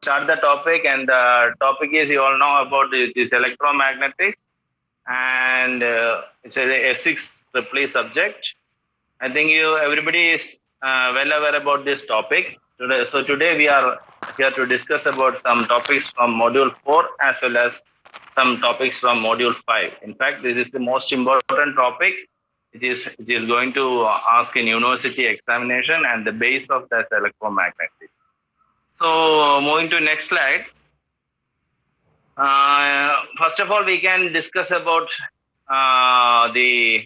start the topic, and the topic is, you all know about this electromagnetics, and it's a six triple subject. I think everybody is well aware about this topic today. So today we are here to discuss about some topics from module 4 as well as some topics from module 5. In fact, this is the most important topic. It is going to ask in university examination and the base of that electromagnetics. So moving to next slide. First of all, we can discuss about the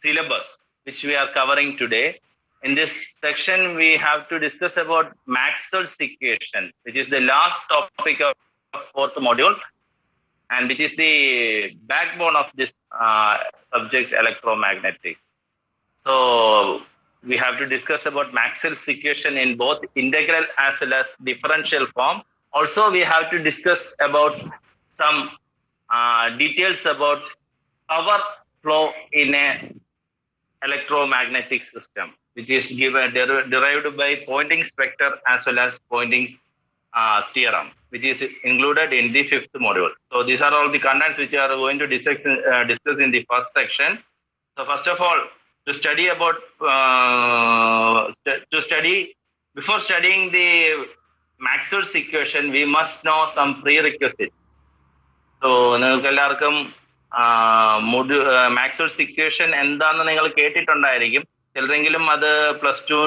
syllabus which we are covering today. In this section, we have to discuss about Maxwell's equation, which is the last topic of fourth module, and which is the backbone of this subject, electromagnetics. So we have to discuss about Maxwell's equation in both integral as well as differential form. Also, we have to discuss about some details about power flow in a electromagnetic system, which is given derived by Poynting's vector as well as Poynting's theorem, which is included in the fifth module. So these are all the contents which we are going to discuss in the first section. So first of all, before studying the Maxwell's equation, we must know some prerequisites. So നിങ്ങൾക്ക് എല്ലാവർക്കും Maxwell's equation എന്താണെന്ന് നിങ്ങൾ കേട്ടിട്ടുണ്ടായിരിക്കും. ചിലരെങ്കിലും അത് +2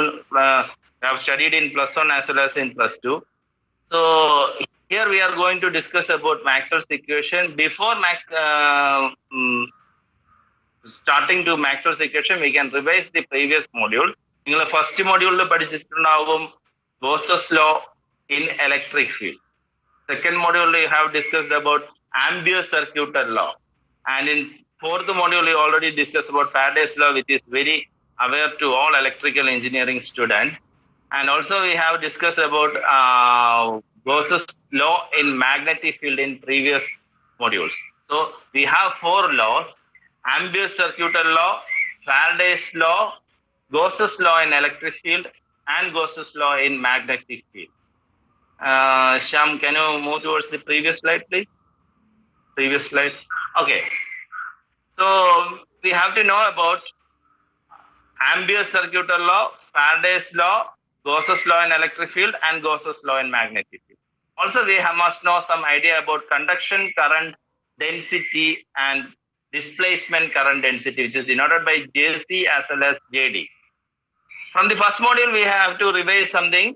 have studied in +1 as well as in +2. So here we are going to discuss about Maxwell's equation. Before starting to Maxwell's equation, we can revise the previous module. നിങ്ങൾ first മോഡ്യൂളിൽ പഠിച്ചിട്ടുണ്ടാവും Gauss's law in electric field. Second module you have discussed about Ampere's circuital law, and in fourth module you already discussed about Faraday's law, which is very aware to all electrical engineering students. And also we have discussed about Gauss's law in magnetic field in previous modules. So we have four laws: Ampere's circuital law, Faraday's law, Gauss's law in electric field, and Gauss's law in magnetic field. Shyam, can you move towards the previous slide, please? Previous slide. Okay. So we have to know about Ampere's circuital law, Faraday's law, Gauss's law in electric field, and Gauss's law in magnetic field. Also, we must know some idea about conduction current density and displacement current density, which is denoted by JC as well as JD. From the first module, we have to revise something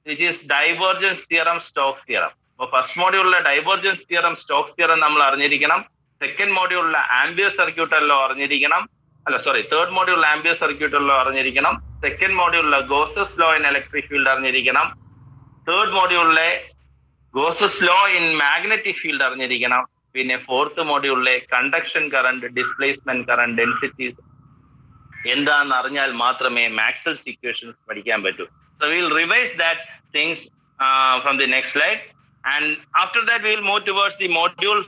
which is divergence theorem, Stokes theorem. അപ്പോൾ first മോഡ്യൂളിലെ divergence theorem, Stokes theorem നമ്മൾ അറിഞ്ഞിരിക്കണം. Second മോഡ്യൂളിലെ Ampere circuital law അറിഞ്ഞിരിക്കണം. Third മോഡ്യൂളിലെ Ampere circuital law അറിഞ്ഞിരിക്കണം. Second മോഡ്യൂളിലെ Gauss's law in electric field അറിഞ്ഞിരിക്കണം. തേർഡ് മോഡ്യൂളിലെ Gauss's law in magnetic field അറിഞ്ഞിരിക്കണം. പിന്നെ ഫോർത്ത് മോഡ്യൂളിലെ conduction current, displacement current, densities എന്താണെന്ന് അറിഞ്ഞാൽ മാത്രമേ മാക്സ്വെൽസ് ഇക്വേഷൻസ് പഠിക്കാൻ പറ്റൂ. So we will revise that things from the next slide, and after that we will move towards the module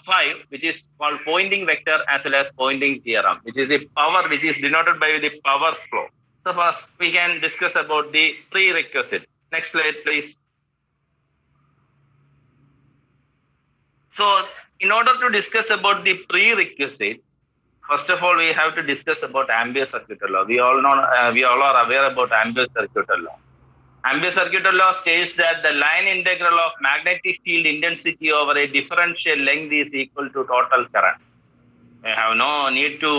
5, which is called Poynting vector as well as Poynting theorem, which is the power which is denoted by the power flow. So first we can discuss about the prerequisite. Next slide, please. So in order to discuss about the prerequisite, first of all, we have to discuss about Ampere's circuital law. We all know, we all are aware about Ampere's circuital law. Ampere's circuital law states that the line integral of magnetic field intensity over a differential length is equal to total current. We have no need to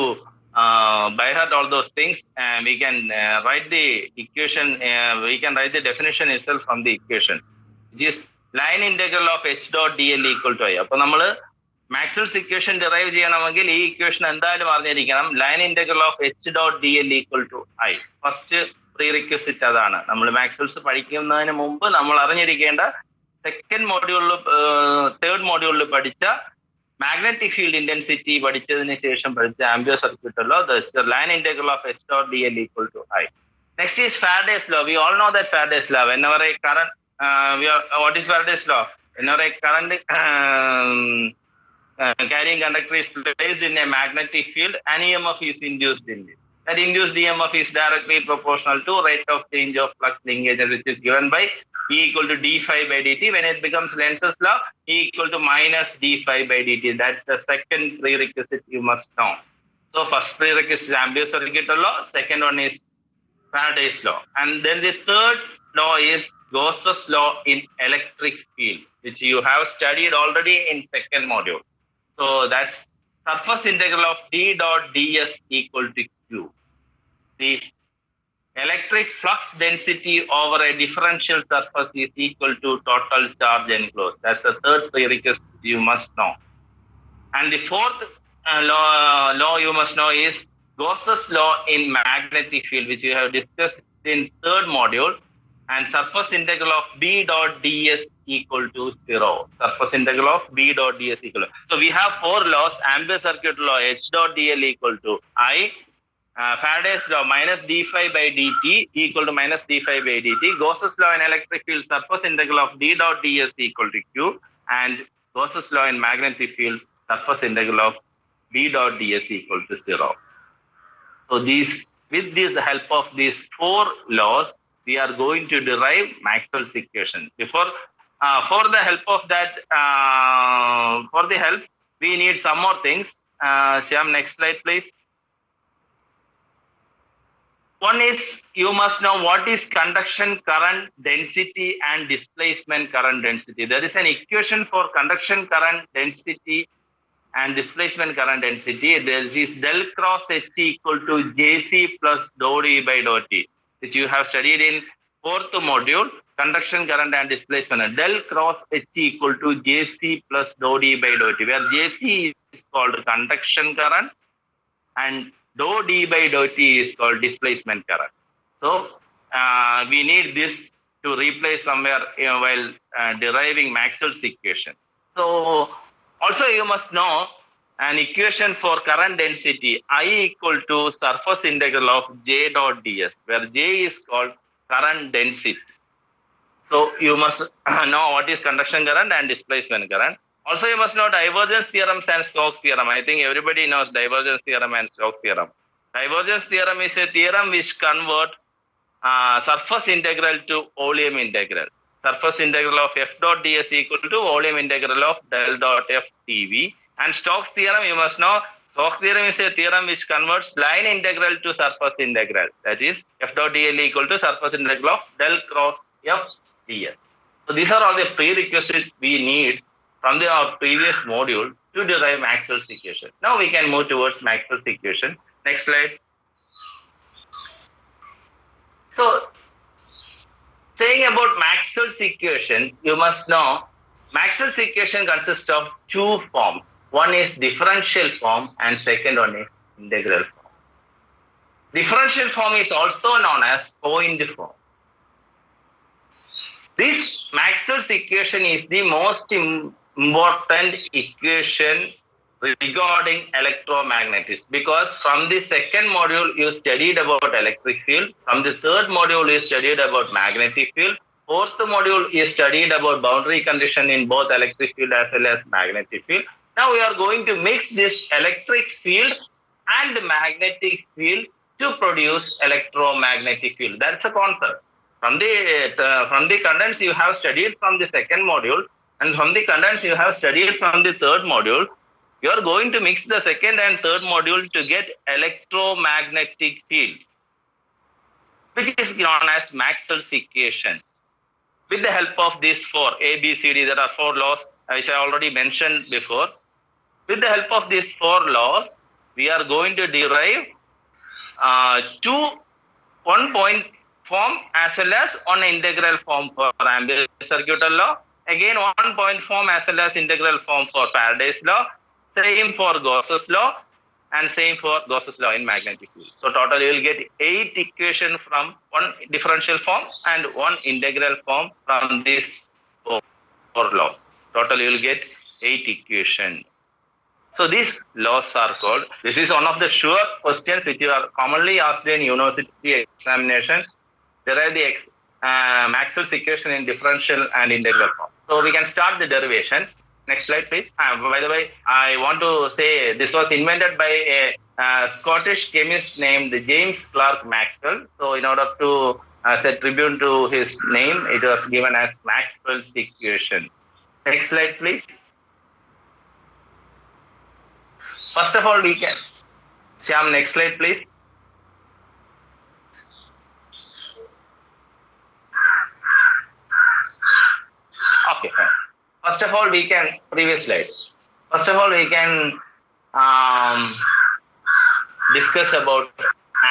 by heart all those things, and we can write the equation. We can write the definition itself from the equations, which is line integral of H dot dl equal to I. അപ്പോൾ നമ്മൾ Maxwell's equation derive ചെയ്യണമെങ്കിൽ ഈ equation എന്തായാലും അറിഞ്ഞിരിക്കണം. Line integral of H dot D L equal to I. First prerequisite അതാണ്. നമ്മൾ Maxwell's പഠിക്കുന്നതിന് മുമ്പ് നമ്മൾ അറിഞ്ഞിരിക്കേണ്ട സെക്കൻഡ് മോഡ്യൂളിൽ തേർഡ് മോഡ്യൂളിൽ പഠിച്ച മാഗ്നറ്റിക് ഫീൽഡ് ഇന്റൻസിറ്റി പഠിച്ചതിന് ശേഷം പഠിച്ച Ampere circuital law, the line integral of H dot dl equal to I. Next is Faraday's law. We all know that Faraday's law, whenever a current what is Faraday's law? Whenever a current carrying conductor is placed in a magnetic field, an EMF is induced in it. That induced EMF is directly proportional to rate of change of flux linkage, which is given by E equal to d phi by dt. When it becomes Lenz's law, E equal to minus d phi by dt. That's the second prerequisite you must know. So first prerequisite is ambient circuit law. Second one is Faraday's law. And then the third law is Gauss's law in electric field, which you have studied already in second module. So that's surface integral of d dot ds equal to q. The electric flux density over a differential surface is equal to total charge enclosed. That's the third prerequisite you must know. And the fourth law you must know is Gauss's law in magnetic field, which we have discussed in third module, and surface integral of B dot ds equal to 0. Surface integral of B dot ds equal to. So we have four laws: ambient circuit law H dot dl equal to I, Faraday's law minus d phi by dt equal to minus d phi by dt, Gauss's law in electric field surface integral of D dot ds equal to q, and Gauss's law in magnetic field surface integral of B dot ds equal to 0. So with the help of these four laws, we are going to derive Maxwell's equation. For the help of that, we need some more things. Shyam, next slide, please. One is, you must know what is conduction current density and displacement current density. There is an equation for conduction current density and displacement current density. There is del cross H equal to Jc plus dou d by dou t, which you have studied in fourth module, conduction current and displacement. Del cross H equal to Jc plus dou d by dou t, where Jc is called conduction current and dou d by dou t is called displacement current. So we need this to replace somewhere while deriving Maxwell's equation. So also you must know an equation for current density I equal to surface integral of J dot ds, where J is called current density. So you must know what is conduction current and displacement current. Also you must know divergence theorems and Stokes theorem. I think everybody knows divergence theorem and Stokes theorem. Divergence theorem is a theorem which converts surface integral to volume integral. Surface integral of f dot ds equal to volume integral of del dot f dv. And Stokes theorem, you must know, Stokes theorem is a theorem which converts line integral to surface integral. That is, f dot dl equal to surface integral of del cross f ds. So these are all the prerequisites we need from our previous module to derive Maxwell's equation. Now we can move towards Maxwell's equation. Next slide. So, saying about Maxwell's equation, you must know Maxwell's equation consists of two forms. One is differential form and second one is integral form. Differential form is also known as point form. This Maxwell's equation is the most important equation regarding electromagnetism, because from the second module you studied about electric field, from the third module you studied about magnetic field, fourth module you studied about boundary condition in both electric field as well as magnetic field. Now we are going to mix this electric field and magnetic field to produce electromagnetic field. That's a concept. From the contents you have studied from the second module and from the contents you have studied from the third module, you are going to mix the second and third module to get electromagnetic field, which is known as Maxwell's equation. With the help of these four, A, B, C, D, there are four laws which I already mentioned before. With the help of these four laws, we are going to derive one point form as well as one integral form for ambient circuit law. Again, one point form as well as integral form for Faraday's law. Same for Gauss's law and same for Gauss's law in magnetic field. So total you will get 8 equations from one differential form and one integral form from these four laws. Total you will get 8 equations. So these laws are called, this is one of the sure questions which are commonly asked in university examination. Derive the Maxwell's equation in differential and integral form. So we can start the derivation. Next slide, please. By the way, I want to say this was invented by a Scottish chemist named James Clerk Maxwell. So in order to say tribute to his name, it was given as Maxwell's equation. Next slide, please. First of all, we can. Shyam, next slide, please. Okay, fine. First of all, we can, previous slide. First of all, we can discuss about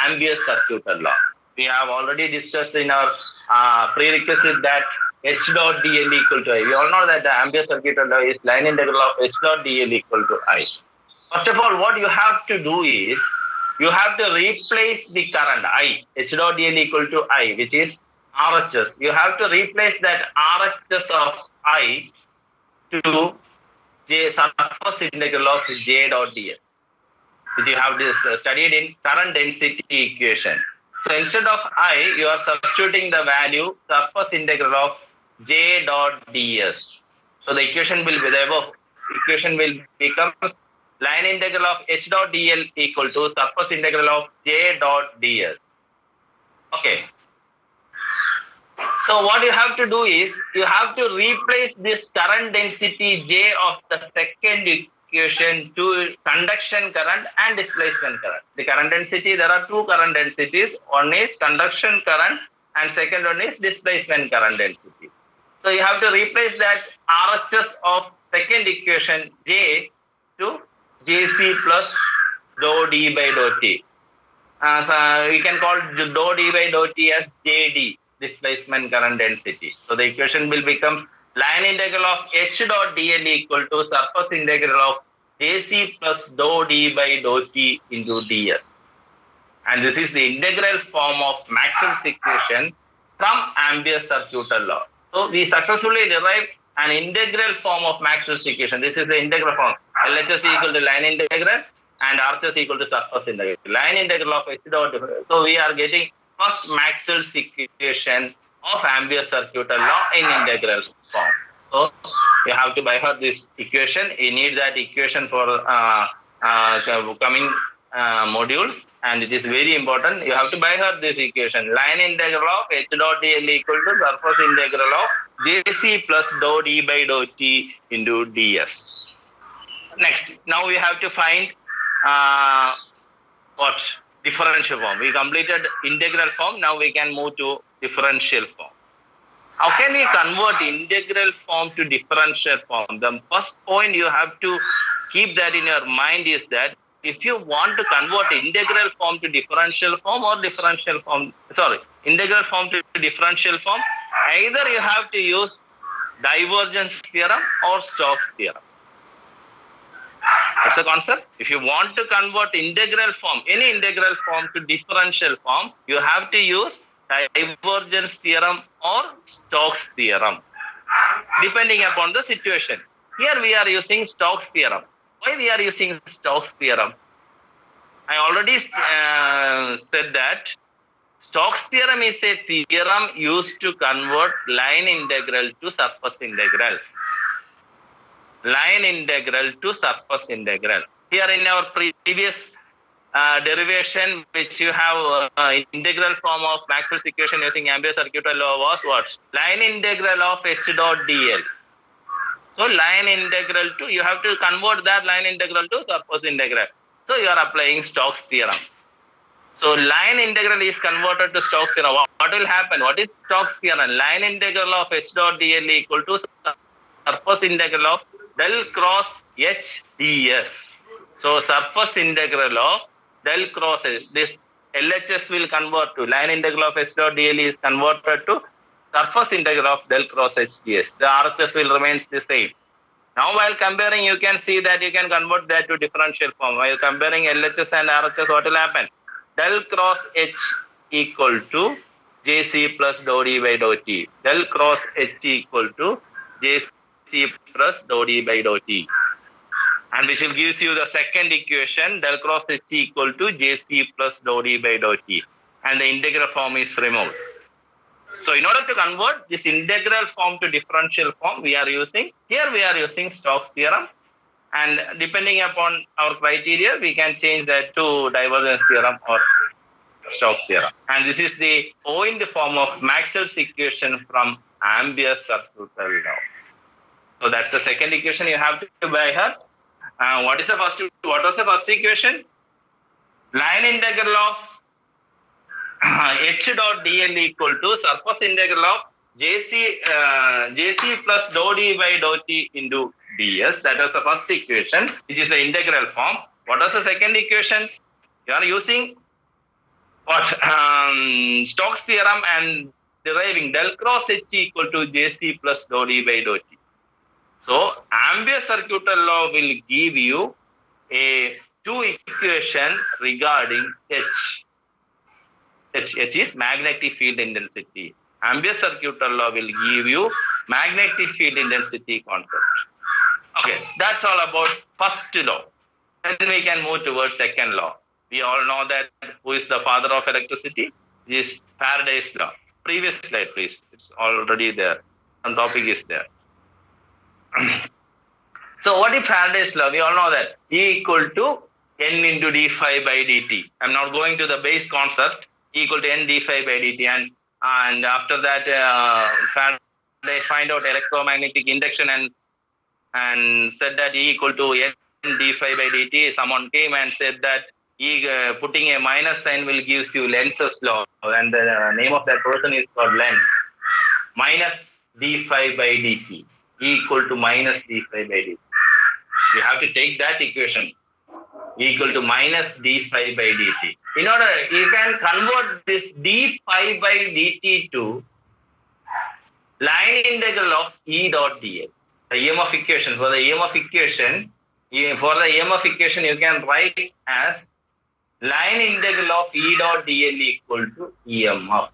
Ampere's circuital law. We have already discussed in our prerequisite that H dot dl equal to I. We all know that the Ampere's circuital law is line integral of H dot dl equal to I. First of all, what you have to do is, you have to replace the current I, H dot dl equal to I, which is RHS. You have to replace that RHS of I to J surface integral of J dot dl, which you have this studied in current density equation. So instead of I, you are substituting the value surface integral of J dot ds. So the equation will be the above equation will become line integral of H dot dl equal to surface integral of J dot ds. Okay. So what you have to do is, you have to replace this current density J of the second equation to conduction current and displacement current. The current density, there are two current densities. One is conduction current and second one is displacement current density. So you have to replace that RHS of second equation J to Jc plus dou d by dou t. So we can call dou d by dou t as Jd, displacement current density. So the equation will become line integral of H dot dl equal to surface integral of Jc plus dou d by dou t into ds. And this is the integral form of Maxwell's equation from Ampere's circuital law. So we successfully derived an integral form of Maxwell's equation. This is the integral form. LHS equal to line integral and RHS equal to surface integral. Line integral of H dot. So we are getting first Maxwell's equation of Ampere's circuital law in integral form. So you have to by heart this equation. You need that equation for coming modules, and it is very important. You have to by heart this equation. Line integral of H dot dl equal to surface integral of Jc plus dou d by dou t into ds. Next, now we have to find what? Differential form. We completed integral form. Now we can move to differential form. How can we convert integral form to differential form? The first point you have to keep that in your mind is that if you want to convert integral form to differential form or integral form to differential form, either you have to use divergence theorem or Stokes theorem. That's the concept. If you want to convert integral form, any integral form to differential form, you have to use divergence theorem or Stokes theorem, depending upon the situation. Here we are using Stokes theorem. Why we are using Stokes theorem? I already said that Stokes theorem is a theorem used to convert line integral to surface integral. Line integral to surface integral. Here in our previous derivation, which you have integral form of Maxwell's equation using Ampere's circuital law was what? Line integral of H dot dl. So line integral to, you have to convert that line integral to surface integral. So you are applying Stokes theorem. So line integral is converted to Stokes theorem. What will happen? What is Stokes theorem? Line integral of H dot dl equal to surface integral of del cross H ds. So surface integral of del cross H, this LHS will convert to line integral of H dot dl is converted to surface integral of del cross H ds. The RHS will remain the same. Now while comparing, you can see that you can convert that to differential form. While comparing LHS and RHS, what will happen? Del cross H equal to Jc plus dou d by dou t. Del cross H equal to Jc plus dou d by dou t. And which will gives you the second equation, del cross H equal to Jc plus dou d by dou t. And the integral form is removed. So in order to convert this integral form to differential form, we are using Stokes theorem And depending upon our criteria, we can change that to divergence theorem or Stokes theorem. And this is the point form of Maxwell's equation from Ampere's circuital law. So that's the second equation you have to by heart. What was the first equation? Line integral of h dot dl equal to surface integral of jc plus dou d by dou t into ds. That was the first equation, which is the integral form. What was the second equation? You are using what? Stokes theorem and deriving del cross h equal to jc plus dou d by dou t. So Ampere's circuital law will give you two equation regarding H. H is magnetic field intensity. Ampere's circuital law will give you magnetic field intensity concept. Okay, that's all about first law. Then we can move towards second law. We all know that who is the father of electricity? This is Faraday's law. Previous slide, please. It's already there. Some topic is there. So what is Faraday's law? We all know that E equal to N into d phi by dt. I'm not going to the base concept. E equal to N d phi by dt. And after that, Faraday find out electromagnetic induction and said that E equal to N d phi by dt. Someone came and said that putting a minus sign will gives you Lenz's law. And the name of that person is called Lenz. Minus d phi by dt. E equal to minus d phi by dt. You have to take that equation. E equal to minus d phi by dt. In order, you can convert this d phi by dt to line integral of E dot dl. The EMF equation. For the EMF equation, you can write as line integral of E dot dl equal to EMF.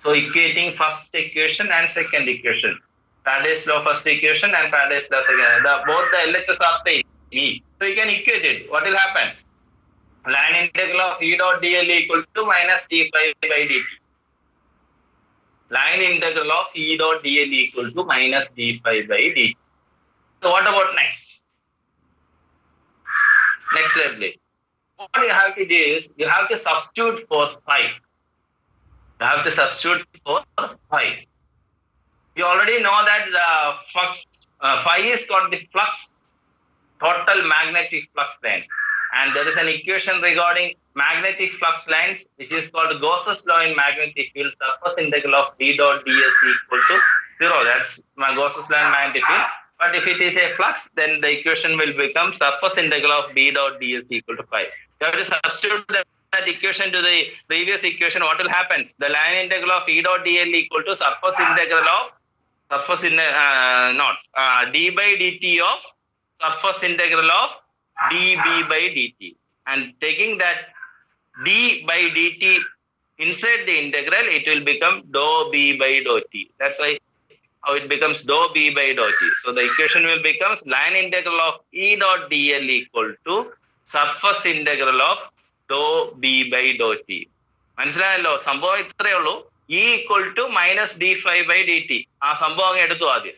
So equating first equation and second equation. Faraday's law first equation and Faraday's law second. Both the LHS are same. E. So you can equate it. What will happen? Line integral of E dot dl equal to minus d phi by dt. Line integral of E dot dl equal to minus d phi by dt. So what about next? Next slide, please. What you have to do is you have to substitute for phi. You have to substitute for phi. You already know that the flux, phi is called the flux, total magnetic flux lines. And there is an equation regarding magnetic flux lines, which is called Gauss's law in magnetic field. Surface integral of D dot ds equal to 0. That's Gauss's law in magnetic field. But if it is a flux, then the equation will become surface integral of D dot ds equal to phi. You have to substitute that equation to the previous equation. What will happen? The line integral of E dot dl equal to surface integral of d by dt of surface integral of dB by dt. And taking that d by dt inside the integral, it will become dou b by dou t. That's why how it becomes dou b by dou t. So the equation will become line integral of E dot dl equal to surface integral of dou b by dou t. മനസ്സിലായല്ലോ? സംഭവം ഇത്രയേ ഉള്ളൂ. E equal to minus d phi by dt. ആ സംഭവം അങ്ങ് എടുത്തു ആദ്യം.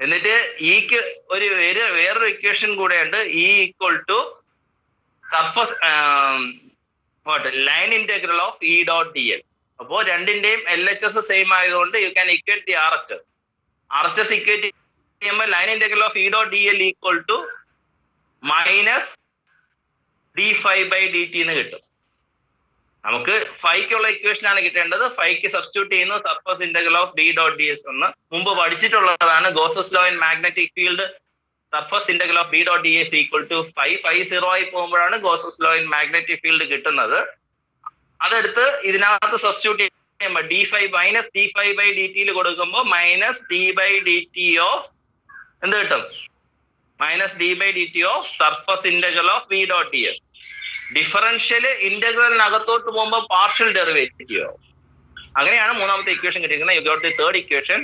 എന്നിട്ട് ഇക്ക് ഒരു വേറൊരു ഇക്വേഷൻ കൂടെ ഉണ്ട്. E equal to surface line integral of E dot dl. അപ്പോൾ രണ്ടിന്റെയും LHS സെയിം ആയതുകൊണ്ട് you can equate the RHS. RHS equate ചെയ്യുമ്പോൾ line integral of E dot dl equal to minus d phi by dt എന്ന് കിട്ടും. നമുക്ക് ഫൈക്കുള്ള equation ആണ് കിട്ടേണ്ടത്. ഫൈക്ക് സബ്സ്റ്റിറ്റ്യൂട്ട് ചെയ്യുന്നു surface integral of D dot D S എന്ന് മുമ്പ് പഠിച്ചിട്ടുള്ളതാണ്. Gauss's law in magnetic field surface integral of D dot D S equal to 5 ആയി പോകുമ്പോഴാണ് ഗോസസ് ലോ ഇൻ മാഗ്നറ്റിക് ഫീൽഡ് കിട്ടുന്നത്. അതെടുത്ത് ഇതിനകത്ത് സബ്സ്റ്റിറ്റ്യൂട്ട് ചെയ്യുമ്പോൾ D phi minus D phi by D ടിയിൽ കൊടുക്കുമ്പോൾ minus D by D T of എന്ത് കിട്ടും? Minus D by D T of surface integral of V dot D S. Differential ഇന്റഗ്രലിനകത്തോട്ട് പോകുമ്പോൾ പാർഷ്യൽ ഡെറിവേറ്റീവ് ആവും. അങ്ങനെയാണ് മൂന്നാമത്തെ ഇക്വേഷൻ കിട്ടിയിരിക്കുന്നത്. You got the third equation,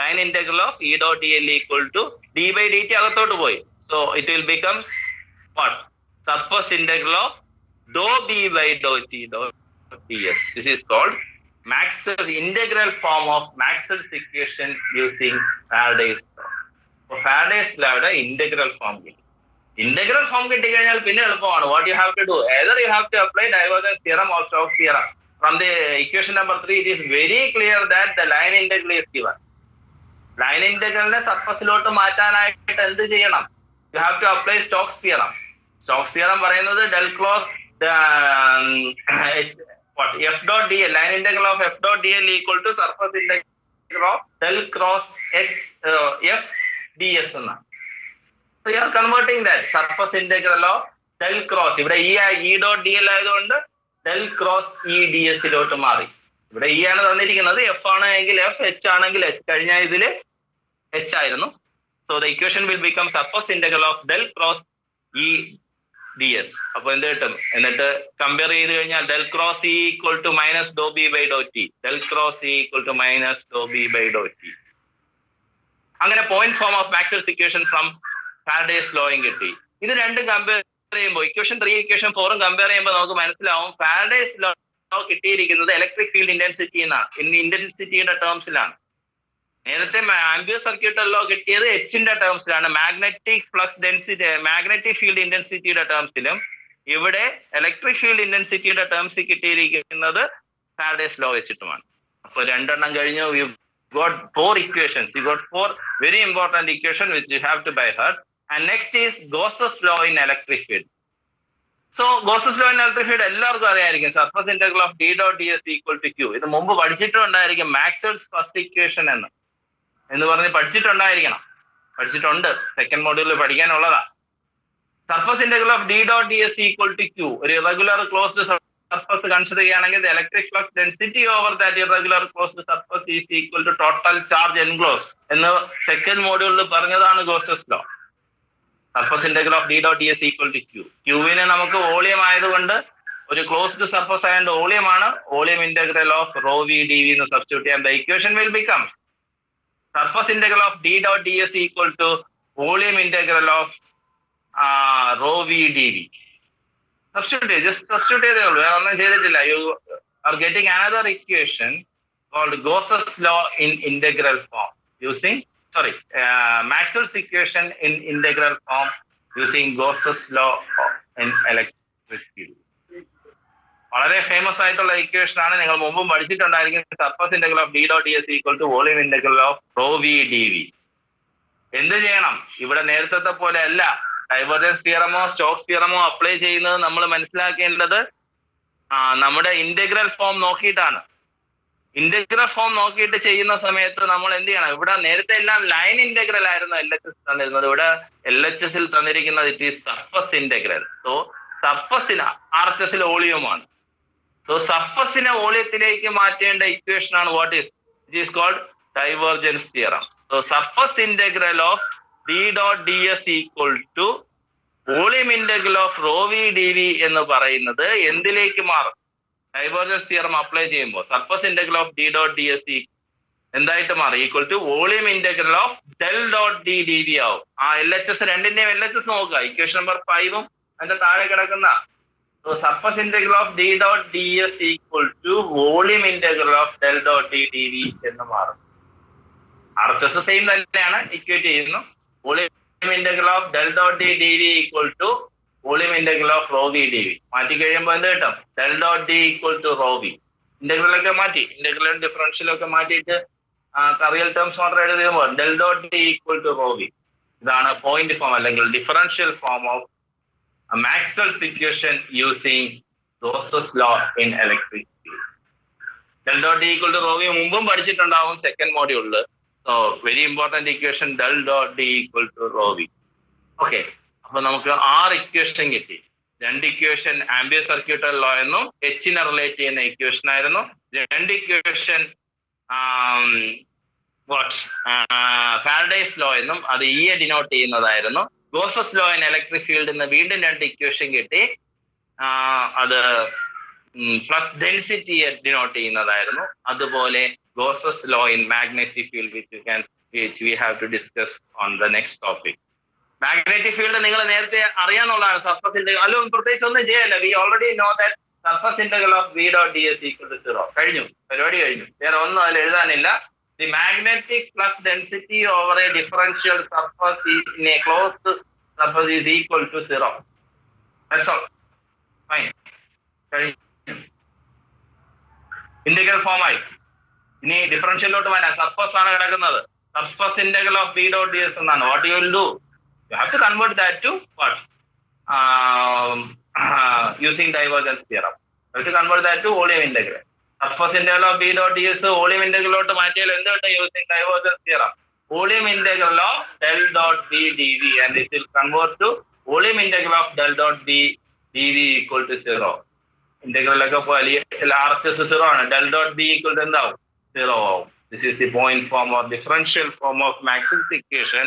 line integral of E dot D L equal to D by D T അകത്തോട്ട് പോയി. So it will becomes what? Surface integral of Dr B by Dr T dot D S. This is called Maxwell's integral form of Maxwell's equation using Faraday's law. Faraday's ലോയുടെ integral form കിട്ടി. Integral form കിട്ടിക്കഴിഞ്ഞാൽ പിന്നെ എളുപ്പമാണ്. What you have to do, either you have to apply divergence theorem or Stokes theorem. From the equation number 3, it is very clear that the line integral is given. Line ഇന്റഗ്രലിനെ സർഫസിലോട്ട് മാറ്റാനായിട്ട് എന്ത് ചെയ്യണം? You have to apply Stokes theorem. Stokes theorem പറയുന്നത് del cross F dot D L, line integral of F dot D L equal to surface integral of del cross H F D S എന്നാണ്. So you are converting that surface integral of del cross, ഇവിടെ E dot D L ആയതുകൊണ്ട് del cross E D എസിലോട്ട് മാറി. ഇവിടെ E ആണ് തന്നിരിക്കുന്നത്, F ആണ് എങ്കിൽ F, H ആണെങ്കിൽ എച്ച്. കഴിഞ്ഞ ഇതില് എച്ച് ആയിരുന്നു. So the equation will become surface integral of del cross E D S. അപ്പൊ എന്ത് കിട്ടും? എന്നിട്ട് കമ്പയർ ചെയ്ത് കഴിഞ്ഞാൽ del cross E equal to minus doh B by Dr T, del cross E equal to minus doh B by Dr T. അങ്ങനെ point form of Maxwell's equation from Faraday's ലോയും കിട്ടി. ഇത് രണ്ടും കമ്പയർ ചെയ്യുമ്പോൾ equation 3 equation 4 compare ചെയ്യുമ്പോൾ നമുക്ക് മനസ്സിലാവും Faraday's law കിട്ടിയിരിക്കുന്നത് ഇലക്ട്രിക് ഫീൽഡ് ഇന്റൻസിറ്റി എന്നാണ്, ഇന്റൻസിറ്റിയുടെ ടേംസിലാണ്. നേരത്തെ ആംബിയസ് സർക്യൂട്ട് ലോ കിട്ടിയത് എച്ചിന്റെ ടേംസിലാണ്, magnetic flux density, magnetic field ഇന്റൻസിറ്റിയുടെ ടേംസിലും. ഇവിടെ ഇലക്ട്രിക് ഫീൽഡ് ഇന്റൻസിറ്റിയുടെ ടേംസിൽ കിട്ടിയിരിക്കുന്നത് ഫാരഡേസ് ലോ വെച്ചിട്ടുമാണ്. അപ്പൊ രണ്ടെണ്ണം കഴിഞ്ഞു. You got 4 equations. You got 4 very important equations which you have to by heart. And next is Gauss's law in electric field. So Gauss's law in electric field എല്ലാവർക്കും അറിയായിരിക്കും. Surface integral of D dot D S equal to q. ഇത് മുമ്പ് പഠിച്ചിട്ടുണ്ടായിരിക്കും. Maxwell's first equation എന്ന് പറഞ്ഞ് പഠിച്ചിട്ടുണ്ടായിരിക്കണം. പഠിച്ചിട്ടുണ്ട്, second മോഡ്യൂളിൽ പഠിക്കാനുള്ളതാ. Surface integral of D dot D S equal to Q. ഒരു ഇറഗുലർ ക്ലോസ്ഡ് സർഫസ് കൺസിഡർ ചെയ്യുകയാണെങ്കിൽ the electric flux density over that irregular closed surface is equal to total charge enclosed എന്ന് second മോഡ്യൂളിൽ പറഞ്ഞതാണ് Gauss's law. Surface integral of D dot D S equal to Q. ക്യൂവിനെ നമുക്ക് volume ആയതുകൊണ്ട്, ഒരു closed surface ആയതുകൊണ്ട് വോളിയമാണ്, volume integral of rho V D V എന്ന് സബ്സ്റ്റിറ്റ്യൂട്ട് ചെയ്യാം. The equation will become surface integral of D dot D S equal to volume integral of rho V D V. Just substitute ചെയ്തേ ഉള്ളൂ, വേറെ ഒന്നും ചെയ്തിട്ടില്ല. You are getting another equation called Gauss's law in integral form using Maxwell's equation in integral form using Gauss's law in electric field. വളരെ famous ആയിട്ടുള്ള equation ആണ്, നിങ്ങൾ മുമ്പും പഠിച്ചിട്ടുണ്ടായിരിക്കും. Surface integral of D dot D S equal to volume integral of rho V D V. എന്ത് ചെയ്യണം? ഇവിടെ നേരത്തെ പോലെ അല്ല ഡൈവേർജൻസ് തിയറമോ സ്റ്റോക്സ് തിയറമോ അപ്ലൈ ചെയ്യുന്നത് നമ്മൾ മനസ്സിലാക്കേണ്ടത് നമ്മുടെ ഇന്റഗ്രൽ ഫോം നോക്കിയിട്ടാണ്. ഇന്റഗ്രൽ ഫോം നോക്കിയിട്ട് ചെയ്യുന്ന സമയത്ത് നമ്മൾ എന്ത് ചെയ്യണം? ഇവിടെ നേരത്തെ എല്ലാം ലൈൻ ഇന്റഗ്രൽ ആയിരുന്നു LHS തന്നിരുന്നത്. ഇവിടെ LHSൽ തന്നിരിക്കുന്നത് it is surface integral. So സർഫസിന് RHSൽ വോളിയമാണ്. സോ സർഫസിനെ വോളിയത്തിലേക്ക് മാറ്റേണ്ട ഇക്വേഷൻ ആണ് what is it is called divergence theorem. So surface integral of D dot D S equal to volume integral of rho V D V എന്ന് പറയുന്നത് എന്തിലേക്ക് മാറും? Divergence theorem apply ചെയ്യുമ്പോൾ surface integral of D dot D s എന്തായിട്ട് മാറും? Equal to volume integral of del dot D D v ആവും. ആ LHS രണ്ടിന്റെയും LHS നോക്കുക. ഇക്വേഷൻ നമ്പർ 5 അതിന്റെ താഴെ കിടക്കുന്ന surface integral of D dot D S equal to volume integral of del dot D D V എന്ന് മാറും. RHS same തന്നെയാണ്, ഇക്വേറ്റ് ചെയ്യുന്നു. Volume integral of del dot D D V equal to volume integral of rho V D V. മാറ്റി കഴിയുമ്പോൾ എന്ത് കിട്ടും? Del dot D equal to rho V. ഇന്റഗ്രലൊക്കെ മാറ്റി, ഇന്റഗ്രലും ഡിഫറൻഷ്യലൊക്കെ മാറ്റിയിട്ട് റിയൽ ടേംസ് മാത്രം എഴുതുമ്പോൾ del dot D equal to rho v. ഇതാണ് പോയിന്റ് ഫോം അല്ലെങ്കിൽ differential form of Maxwell's equation using Gauss's law in electric field. Del dot D equal to rho v മുമ്പും പഠിച്ചിട്ടുണ്ടാവും സെക്കൻഡ് മോഡ്യൂളിൽ. So very important equation del dot D equal to rho v. Okay, അപ്പൊ നമുക്ക് 6 equation കിട്ടി. 2 equation ampere circuital law എന്നും എച്ചിനെ relate ചെയ്യുന്ന equation ആയിരുന്നു. 2 equation Faraday's law എന്നും അത് ഇയെ ഡിനോട്ട് ചെയ്യുന്നതായിരുന്നു. Gauss's law in electric field എന്ന് വീണ്ടും 2 ഇക്വേഷൻ കിട്ടി. അത് ഫ്ലക്സ് ഡെൻസിറ്റി ഡിനോട്ട് ചെയ്യുന്നതായിരുന്നു. അതുപോലെ Gauss's law in magnetic field which we have to discuss on the next topic. Magnetic field നിങ്ങൾ നേരത്തെ അറിയാന്നുള്ളതാണ്. സർഫസ് ഇന്റഗ്രൽ അല്ലോ പ്രത്യേകിച്ച് ഒന്നും ചെയ്യല്ല. We already know that surface integral of V dot D S equal to 0. കഴിഞ്ഞു, പരിപാടി കഴിഞ്ഞു. വേറെ ഒന്നും അതിൽ എഴുതാനില്ല. the magnetic flux density over a differential surface in a closed surface is equal to 0. That's all. Fine. Integral form ആയി. ഇനി ഡിഫറൻഷ്യലിലോട്ട് വരാം. Surface ആണ് കിടക്കുന്നത്. Surface integral of B dot D S എന്നാണ്. What you will do? You have to convert that to what? Using divergence theorem. You have to convert that to volume integral. Surface integral of B dot ds volume integral out മാറ്റിയാൽ എന്ത് കിട്ടും? Using divergence theorem. Volume integral of del dot B dv, and it will convert to volume integral of del dot B dv equal to 0. Integral ഒക്കെ പോലെ RHS 0 ആണ്. Del dot B equal to എന്താവും? 0. This is the point form or differential form of Maxwell's equation